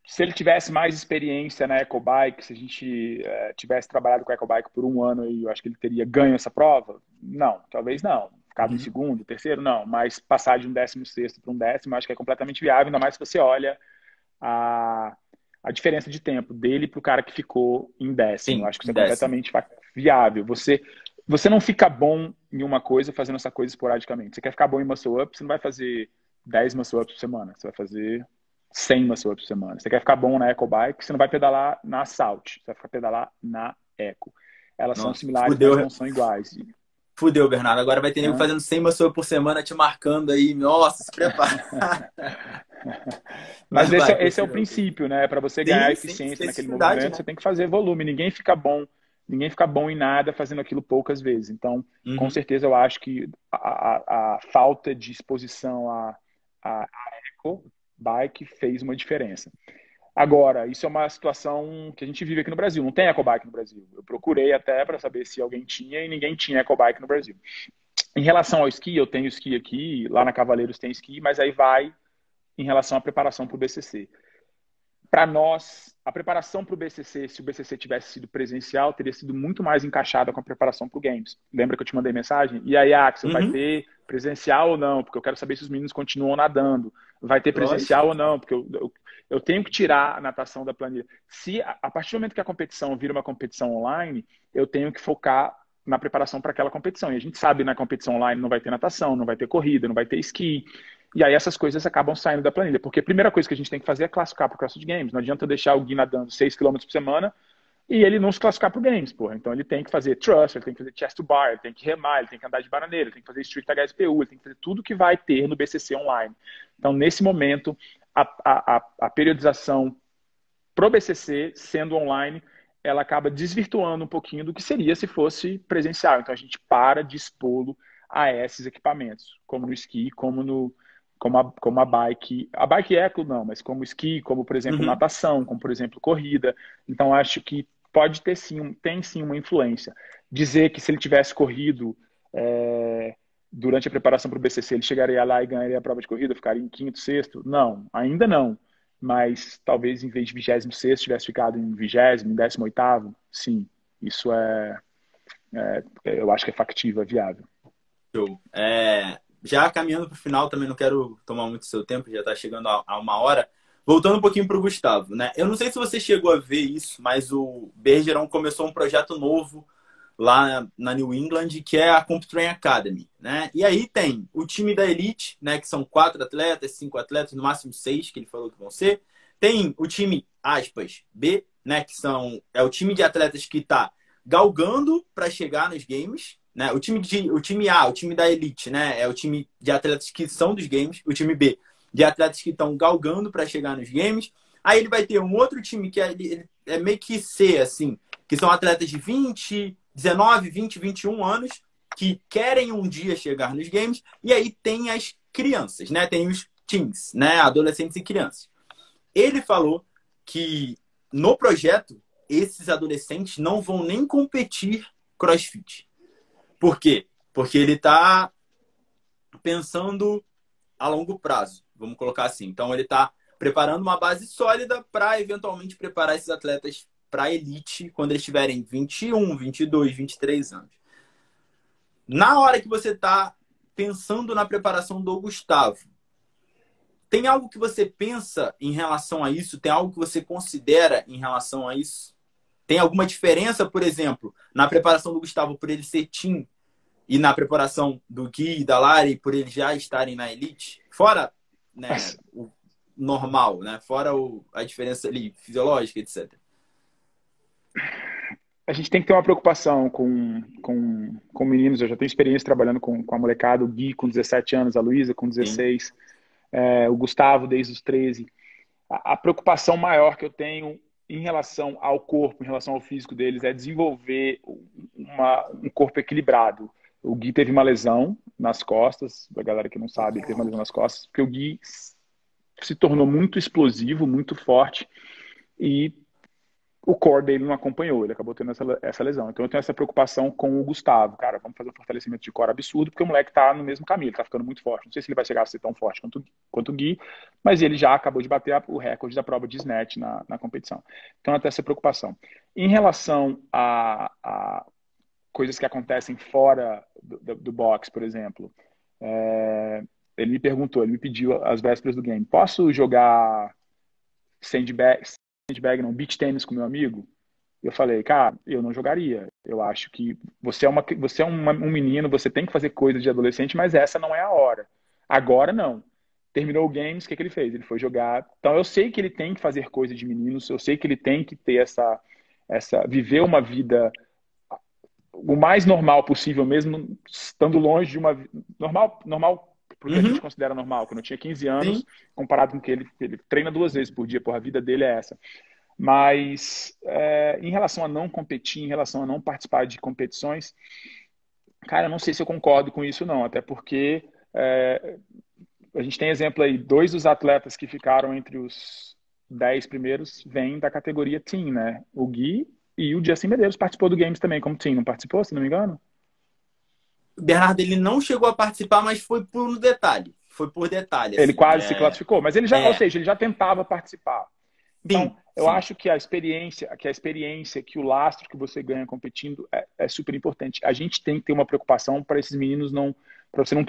se ele tivesse mais experiência na Ecobike, se a gente tivesse trabalhado com a Ecobike por um ano, eu acho que ele teria ganho essa prova? Não, talvez não. Ficado em segundo, terceiro, não. Mas passar de um 16º para um 10º, acho que é completamente viável, ainda mais se você olha a diferença de tempo dele para o cara que ficou em 10º. Sim, Acho que isso é 10º. completamente viável. Você não fica bom em uma coisa fazendo essa coisa esporadicamente. Você quer ficar bom em muscle up, você não vai fazer 10 muscle ups por semana. Você vai fazer 100 muscle ups por semana. Você quer ficar bom na Ecobike, você não vai pedalar na Assault. Você vai ficar pedalar na Eco. Elas são similares, mas não são iguais. Fudeu, Bernardo. Agora vai ter nego fazendo 100 muscle por semana te marcando aí. Nossa, se prepara. Mas esse é o princípio, né? Para você ganhar eficiência naquele movimento, né? Você tem que fazer volume. Ninguém fica bom em nada fazendo aquilo poucas vezes. Então, com certeza, eu acho que a falta de exposição à Eco-Bike fez uma diferença. Agora, isso é uma situação que a gente vive aqui no Brasil. Não tem Ecobike no Brasil. Eu procurei até para saber se alguém tinha e ninguém tinha Ecobike no Brasil. Em relação ao esqui, eu tenho esqui aqui, lá na Cavaleiros tem esqui, mas aí vai em relação à preparação para o BCC. Para nós, a preparação para o BCC, se o BCC tivesse sido presencial, teria sido muito mais encaixada com a preparação para o Games. Lembra que eu te mandei mensagem? E aí, Axel, vai ter presencial ou não? Porque eu quero saber se os meninos continuam nadando. Vai ter presencial ou não? Porque eu tenho que tirar a natação da planilha. Se a partir do momento que a competição vira uma competição online, eu tenho que focar na preparação para aquela competição. E a gente sabe que na competição online não vai ter natação, não vai ter corrida, não vai ter esqui. E aí essas coisas acabam saindo da planilha. Porque a primeira coisa que a gente tem que fazer é classificar para o CrossFit Games. Não adianta eu deixar o Gui nadando 6 km por semana e ele não se classificar para o Games, porra. Então ele tem que fazer thrust, ele tem que fazer chest to bar, ele tem que remar, ele tem que andar de bananeira, ele tem que fazer strict HSPU, ele tem que fazer tudo que vai ter no BCC online. Então, nesse momento, a periodização pro BCC, sendo online, ela acaba desvirtuando um pouquinho do que seria se fosse presencial. Então, a gente para de expô-lo a esses equipamentos, como no esqui, como a bike. A bike eco não, mas como esqui, como, por exemplo, natação, como, por exemplo, corrida. Então, acho que pode ter sim, tem sim uma influência. Dizer que se ele tivesse corrido durante a preparação para o BCC, ele chegaria lá e ganharia a prova de corrida, ficaria em quinto, sexto? Não, ainda não. Mas talvez em vez de 26º tivesse ficado em 20º, em 18º. Sim, isso eu acho que é factível, é viável. Show. Já caminhando para o final, também não quero tomar muito seu tempo, já está chegando a 1 hora. Voltando um pouquinho para o Gustavo, né? Eu não sei se você chegou a ver isso, mas o Bergeron começou um projeto novo lá na New England, que é a CompTrain Academy, né? E aí tem o time da Elite, né? Que são 4 atletas, 5 atletas, no máximo 6, que ele falou que vão ser. Tem o time, aspas, B, né? Que é o time de atletas que está galgando para chegar nos games, né? O time A, o time da Elite, né? É o time de atletas que são dos games. O time B, de atletas que estão galgando para chegar nos games. Aí ele vai ter um outro time que é meio que C, assim, que são atletas de 19, 20, 21 anos que querem um dia chegar nos games. E aí tem as crianças, né? Tem os teens, né? Adolescentes e crianças. Ele falou que no projeto esses adolescentes não vão nem competir CrossFit. Por quê? Porque ele está pensando a longo prazo, vamos colocar assim. Então, ele está preparando uma base sólida para, eventualmente, preparar esses atletas para a elite quando eles tiverem 21, 22, 23 anos. Na hora que você está pensando na preparação do Gustavo, tem algo que você pensa em relação a isso? Tem algo que você considera em relação a isso? Tem alguma diferença, por exemplo, na preparação do Gustavo por ele ser team e na preparação do Gui e da Lari por eles já estarem na elite? Fora, né, o normal, né? Fora a diferença ali fisiológica, etc. A gente tem que ter uma preocupação com meninos. Eu já tenho experiência trabalhando com a molecada, o Gui com 17 anos, a Luísa com Sim. 16, o Gustavo desde os 13. A preocupação maior que eu tenho em relação ao corpo, em relação ao físico deles, é desenvolver um corpo equilibrado. O Gui teve uma lesão nas costas, da galera que não sabe, ele teve uma lesão nas costas, porque o Gui se tornou muito explosivo, muito forte, e o core dele não acompanhou, ele acabou tendo essa lesão. Então eu tenho essa preocupação com o Gustavo. Cara, vamos fazer um fortalecimento de core absurdo, porque o moleque tá no mesmo caminho, ele tá ficando muito forte. Não sei se ele vai chegar a ser tão forte quanto o Gui, mas ele já acabou de bater o recorde da prova de snatch na competição. Então eu tenho essa preocupação. Em relação a coisas que acontecem fora do box, por exemplo, ele me perguntou, ele me pediu às vésperas do game, posso jogar sandbag não, beach tênis com meu amigo? Eu falei, cara, eu não jogaria. Eu acho que você é um menino, você tem que fazer coisa de adolescente, mas essa não é a hora. Agora não. Terminou o games, o que ele fez? Ele foi jogar. Então eu sei que ele tem que fazer coisa de meninos, eu sei que ele tem que ter viver uma vida o mais normal possível, mesmo estando longe de uma normal porque a gente considera normal. Quando eu tinha 15 anos, Sim. comparado com que ele treina 2 vezes por dia, porra, a vida dele é essa. Mas em relação a não competir, em relação a não participar de competições, cara, eu não sei se eu concordo com isso não, até porque a gente tem exemplo aí, 2 dos atletas que ficaram entre os 10 primeiros vêm da categoria Team, né? O Gui e o Justin Medeiros participou do Games também como Team, não participou, se não me engano? O Bernardo, ele não chegou a participar, mas foi por detalhe. Foi por detalhe, Ele assim. quase se classificou, mas ele já, ou É, seja, ele já tentava participar. Então, sim, eu sim. acho que a experiência, que o lastro que você ganha competindo é super importante. A gente tem que ter uma preocupação para esses meninos não, para você não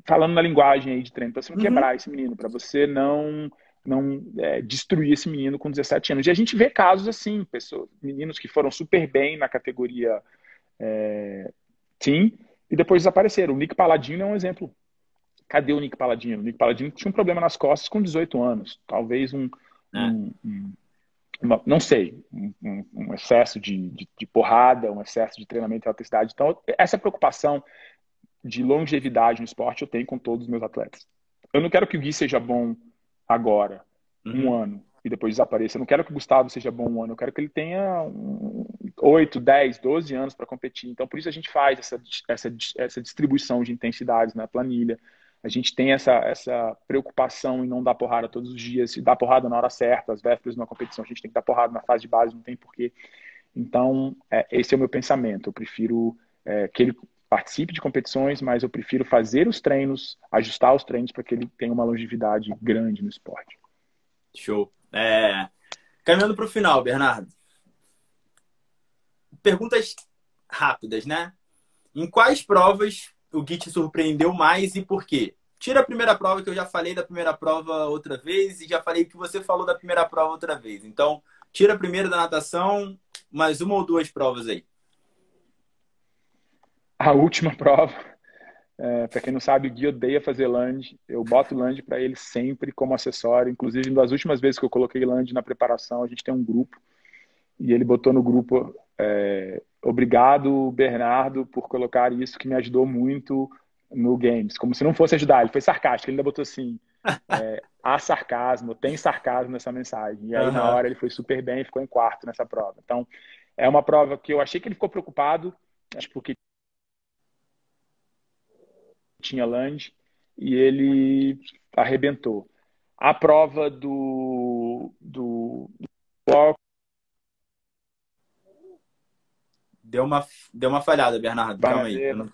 falando na linguagem aí de treino, para você não quebrar esse menino, para você não destruir esse menino com 17 anos. E a gente vê casos assim, meninos que foram super bem na categoria Team e depois desapareceram. O Nick Paladino é um exemplo. Cadê o Nick Paladino? O Nick Paladino tinha um problema nas costas com 18 anos. Talvez É. não sei, um excesso de porrada, um excesso de treinamento e alta intensidade. Então, essa preocupação de longevidade no esporte eu tenho com todos os meus atletas. Eu não quero que o Gui seja bom agora, um ano, e depois desapareça. Eu não quero que o Gustavo seja bom um ano. Eu quero que ele tenha 8, 10, 12 anos para competir. Então, por isso a gente faz essa distribuição de intensidades na planilha. A gente tem essa preocupação em não dar porrada todos os dias, e dar porrada na hora certa, às vésperas de uma competição, a gente tem que dar porrada na fase de base, não tem porquê. Então, esse é o meu pensamento. Eu prefiro que ele participe de competições, mas eu prefiro fazer os treinos, ajustar os treinos para que ele tenha uma longevidade grande no esporte. Show. Caminhando para o final, Bernardo. Perguntas rápidas, né? Em quais provas o Gui te surpreendeu mais e por quê? Tira a primeira prova, que eu já falei da primeira prova outra vez e já falei que você falou da primeira prova outra vez. Então, tira a primeira da natação, mais uma ou duas provas aí. A última prova, para quem não sabe, o Gui odeia fazer land. Eu boto land para ele sempre como acessório. Inclusive, das últimas vezes que eu coloquei land na preparação, a gente tem um grupo. E ele botou no grupo, obrigado, Bernardo, por colocar isso, que me ajudou muito no Games. Como se não fosse ajudar, ele foi sarcástico. Ele ainda botou assim, há sarcasmo, tem sarcasmo nessa mensagem. E aí, na hora, ele foi super bem e ficou em quarto nessa prova. Então, é uma prova que eu achei que ele ficou preocupado, acho porque tinha land, e ele arrebentou. A prova do Deu uma falhada, Bernardo. Calma aí. Bananeira.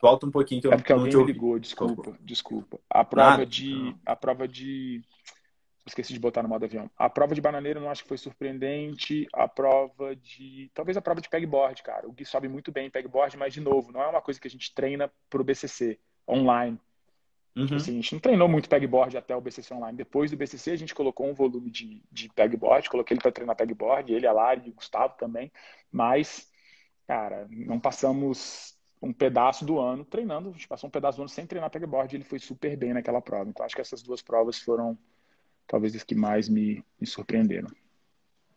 Volta um pouquinho que eu Porque não alguém te me ouvi. ligou, desculpa. A Nada. prova de esqueci de botar no modo avião. A prova de bananeira eu não acho que foi surpreendente. Talvez a prova de pegboard, cara. O Gui sobe muito bem em pegboard, mas de novo, não é uma coisa que a gente treina pro BCC online. Tipo assim, a gente não treinou muito pegboard até o BCC online. Depois do BCC, a gente colocou um volume de pegboard, coloquei ele para treinar pegboard, ele, a Lari e o Gustavo também. Mas, cara, não passamos um pedaço do ano treinando, a gente passou um pedaço do ano sem treinar pegboard e ele foi super bem naquela prova. Então, acho que essas duas provas foram talvez as que mais me surpreenderam.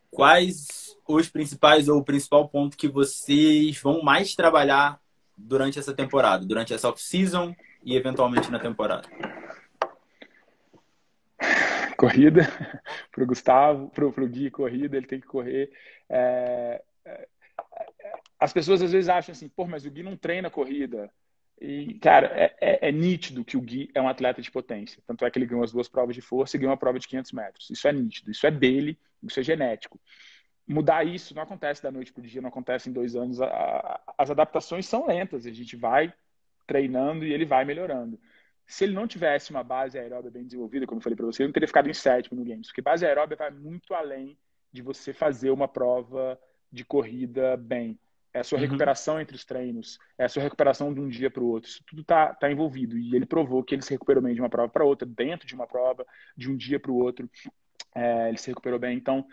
Quais os principais ou o principal ponto que vocês vão mais trabalhar durante essa temporada, durante essa off-season e eventualmente na temporada? Corrida, pro Gustavo, pro Gui, corrida, ele tem que correr. As pessoas às vezes acham assim, pô, mas o Gui não treina corrida. E, cara, é nítido que o Gui é um atleta de potência. Tanto é que ele ganhou as duas provas de força e ganhou uma prova de 500 metros. Isso é nítido, isso é dele, isso é genético. Mudar isso não acontece da noite para o dia, não acontece em 2 anos. As adaptações são lentas, a gente vai treinando e ele vai melhorando. Se ele não tivesse uma base aeróbica bem desenvolvida, como eu falei para você, ele não teria ficado em sétimo no Games, porque base aeróbica vai muito além de você fazer uma prova de corrida bem. É a sua recuperação entre os treinos, é a sua recuperação de um dia para o outro. Isso tudo tá envolvido. E ele provou que ele se recuperou bem de uma prova para outra, dentro de uma prova, de um dia para o outro. Ele se recuperou bem. Então,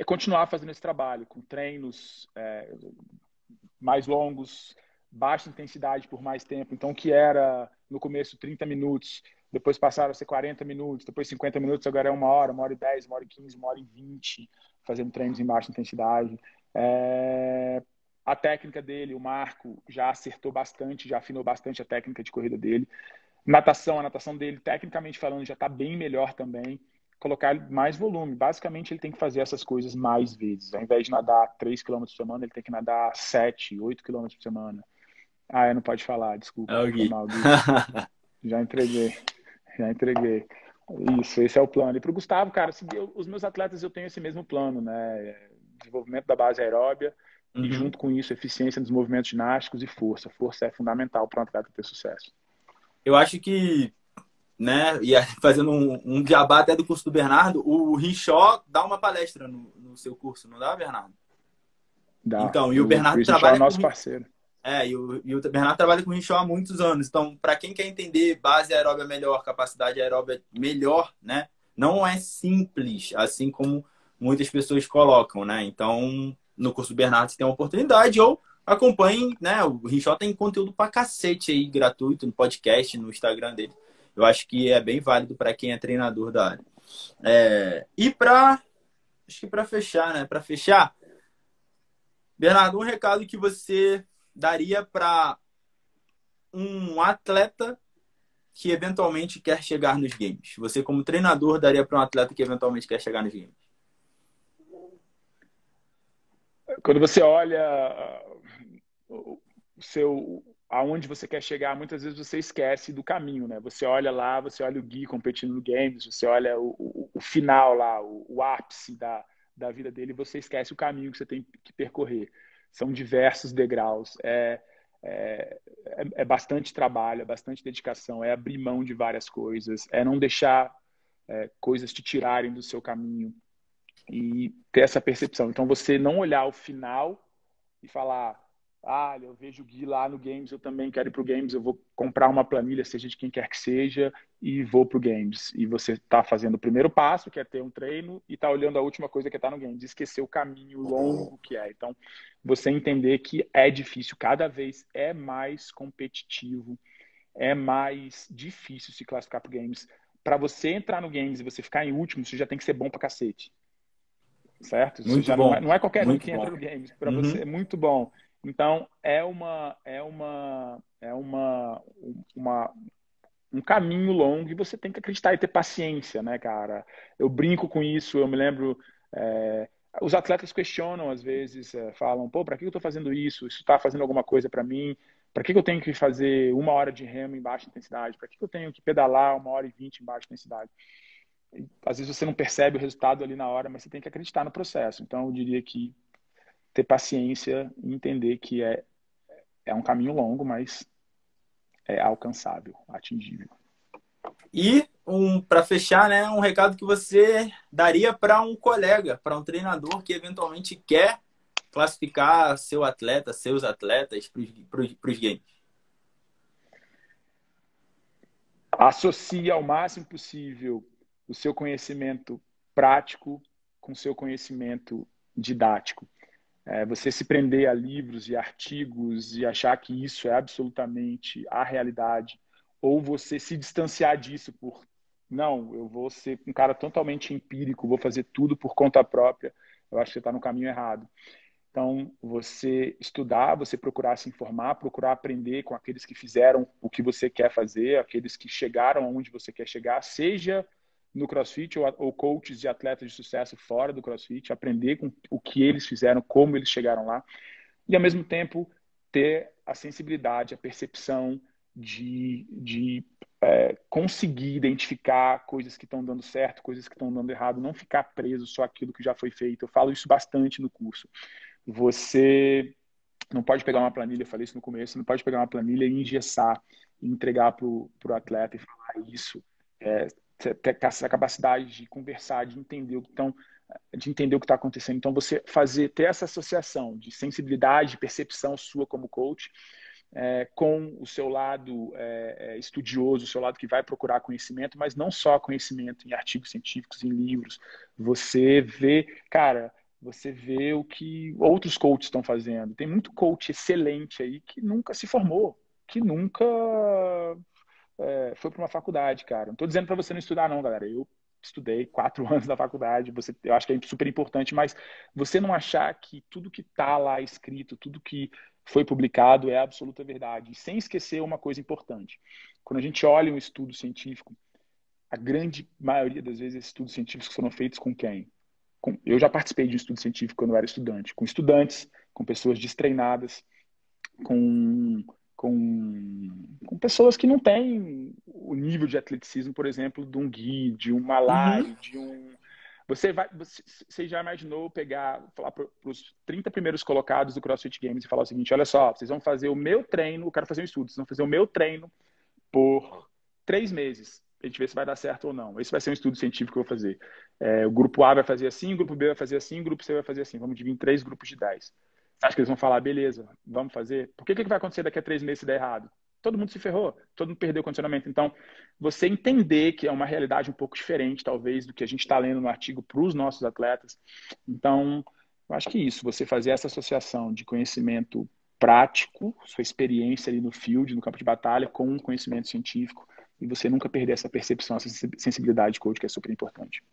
continuar fazendo esse trabalho com treinos mais longos, baixa intensidade por mais tempo. Então, o que era no começo 30 minutos, depois passaram a ser 40 minutos, depois 50 minutos, agora é 1 hora, 1 hora e 10, 1 hora e 15, 1 hora e 20, fazendo treinos em baixa intensidade. A técnica dele, o Marco, já acertou bastante, já afinou bastante a técnica de corrida dele. A natação dele, tecnicamente falando, já está bem melhor também. Colocar mais volume. Basicamente, ele tem que fazer essas coisas mais vezes. Ao invés de nadar 3 km por semana, ele tem que nadar 7, 8 km por semana. Não pode falar, desculpa. É o Gui. Mal, Gui. Já entreguei. Isso, esse é o plano. E para o Gustavo, cara, os meus atletas eu tenho esse mesmo plano, né? Desenvolvimento da base aeróbia e junto com isso, eficiência nos movimentos ginásticos e força. Força é fundamental para um atleta ter sucesso. Eu acho que, né, e fazendo um jabá até do curso do Bernardo, o Rinchó dá uma palestra no seu curso, não dá, Bernardo? Dá. Então, e o Bernardo trabalha é nosso parceiro. E o Bernardo trabalha com o Rinchó há muitos anos. Então, para quem quer entender base aeróbica melhor, capacidade aeróbica melhor, né, não é simples, assim como muitas pessoas colocam, né? Então, no curso do Bernardo você tem uma oportunidade ou acompanhe, né? O Rinchó tem conteúdo pra cacete aí, gratuito, no podcast, no Instagram dele. Eu acho que é bem válido para quem é treinador da área. E acho que para fechar, né? Para fechar, Bernardo, um recado que você daria para um atleta que eventualmente quer chegar nos games? Você, como treinador, daria para um atleta que eventualmente quer chegar nos games? Quando você olha o seu aonde você quer chegar, muitas vezes você esquece do caminho, né? Você olha lá, você olha o Gui competindo no games, você olha o final lá, o ápice da vida dele, e você esquece o caminho que você tem que percorrer. São diversos degraus, é bastante trabalho, é bastante dedicação, é abrir mão de várias coisas, é não deixar coisas te tirarem do seu caminho e ter essa percepção. Então, você não olhar o final e falar, ah, eu vejo o Gui lá no Games, eu também quero ir pro Games, eu vou comprar uma planilha, seja de quem quer que seja, e vou pro Games. E você está fazendo o primeiro passo, que é ter um treino, e está olhando a última coisa que está no Games, esquecer o caminho longo que é. Então, você entender que é difícil, cada vez é mais competitivo, é mais difícil se classificar pro Games. Para você entrar no Games e você ficar em último, você já tem que ser bom pra cacete. Certo? Isso Muito já bom, não é qualquer um muito que entra bom. no games. Para você Uhum. é muito bom. Então, um caminho longo e você tem que acreditar e ter paciência, né, cara? Eu brinco com isso, eu me lembro. Os atletas questionam às vezes, falam: pô, para que eu estou fazendo isso? Isso está fazendo alguma coisa para mim? Para que eu tenho que fazer 1 hora de remo em baixa intensidade? Para que eu tenho que pedalar 1 hora e 20 em baixa intensidade? Às vezes você não percebe o resultado ali na hora, mas você tem que acreditar no processo. Então, eu diria que ter paciência e entender que é um caminho longo, mas é alcançável, atingível. E para fechar, né, um recado que você daria para um colega, para um treinador que eventualmente quer classificar seu atleta, seus atletas para os games. Associe ao máximo possível o seu conhecimento prático com o seu conhecimento didático. Você se prender a livros e artigos e achar que isso é absolutamente a realidade, ou você se distanciar disso por, não, eu vou ser um cara totalmente empírico, vou fazer tudo por conta própria, eu acho que você está no caminho errado. Então, você estudar, você procurar se informar, procurar aprender com aqueles que fizeram o que você quer fazer, aqueles que chegaram aonde você quer chegar, seja no CrossFit ou coaches de atletas de sucesso fora do CrossFit, aprender com o que eles fizeram, como eles chegaram lá, e ao mesmo tempo ter a sensibilidade, a percepção de conseguir identificar coisas que estão dando certo, coisas que estão dando errado, não ficar preso só aquilo que já foi feito. Eu falo isso bastante no curso. Você não pode pegar uma planilha, eu falei isso no começo, não pode pegar uma planilha e engessar e entregar para o atleta e falar isso. Ter essa capacidade de conversar, de entender o que está acontecendo. Então, você ter essa associação de sensibilidade, de percepção sua como coach, com o seu lado estudioso, o seu lado que vai procurar conhecimento, mas não só conhecimento em artigos científicos, em livros. Você vê, cara, você vê o que outros coaches estão fazendo. Tem muito coach excelente aí que nunca se formou, que nunca foi para uma faculdade, cara. Não estou dizendo para você não estudar, não, galera. Eu estudei 4 anos na faculdade, eu acho que é super importante, mas você não achar que tudo que está lá escrito, tudo que foi publicado é a absoluta verdade. E sem esquecer uma coisa importante. Quando a gente olha um estudo científico, a grande maioria das vezes esses estudos científicos foram feitos com quem? Eu já participei de um estudo científico quando eu era estudante, com estudantes, com pessoas destreinadas, com pessoas que não têm o nível de atleticismo, por exemplo, de um Gui, de um Uhum. Malari, de um... Você já imaginou falar para os 30 primeiros colocados do CrossFit Games e falar o seguinte: olha só, vocês vão fazer o meu treino, eu quero fazer um estudo, vocês vão fazer o meu treino por 3 meses. A gente vê se vai dar certo ou não. Esse vai ser um estudo científico que eu vou fazer. O grupo A vai fazer assim, o grupo B vai fazer assim, o grupo C vai fazer assim. Vamos dividir em 3 grupos de 10. Acho que eles vão falar, beleza, vamos fazer. Por que vai acontecer daqui a 3 meses se der errado? Todo mundo se ferrou, todo mundo perdeu o condicionamento. Então, você entender que é uma realidade um pouco diferente, talvez, do que a gente está lendo no artigo para os nossos atletas. Então, eu acho que isso, você fazer essa associação de conhecimento prático, sua experiência ali no field, no campo de batalha, com um conhecimento científico, e você nunca perder essa percepção, essa sensibilidade de coach, que é super importante.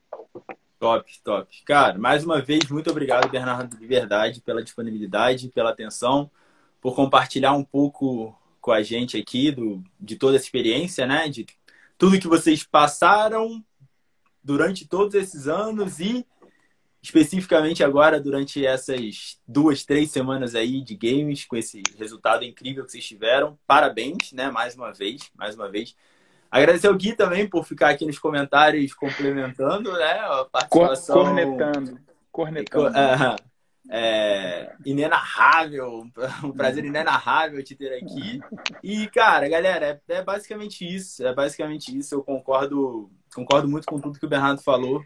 Top, top. Cara, mais uma vez, muito obrigado, Bernardo, de verdade, pela disponibilidade, pela atenção, por compartilhar um pouco com a gente aqui de toda essa experiência, né? De tudo que vocês passaram durante todos esses anos e especificamente agora, durante essas 2, 3 semanas aí de games, com esse resultado incrível que vocês tiveram. Parabéns, né? Mais uma vez, mais uma vez. Agradecer ao Gui também por ficar aqui nos comentários complementando, né? A participação Cornetando. Cornetando. Inenarrável, um prazer inenarrável te ter aqui. E, cara, galera, é basicamente isso. É basicamente isso. Eu concordo muito com tudo que o Bernardo falou.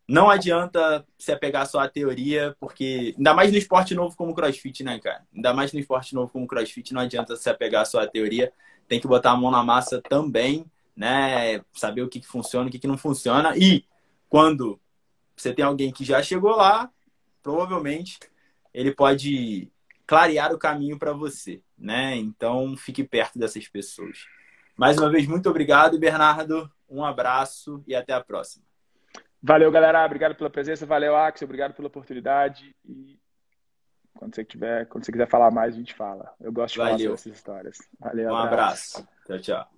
Não adianta se apegar só à teoria, porque ainda mais no esporte novo como o CrossFit, né, cara? Ainda mais no esporte novo como o CrossFit, não adianta se apegar só à teoria. Tem que botar a mão na massa também, né? Saber o que funciona, o que não funciona. E quando você tem alguém que já chegou lá, provavelmente ele pode clarear o caminho para você, né? Então, fique perto dessas pessoas. Mais uma vez, muito obrigado, Bernardo. Um abraço e até a próxima. Valeu, galera. Obrigado pela presença. Valeu, Axel. Obrigado pela oportunidade. E quando você quiser falar mais, a gente fala. Eu gosto de falar sobre essas histórias. Valeu, Um abraço. abraço. Tchau, tchau.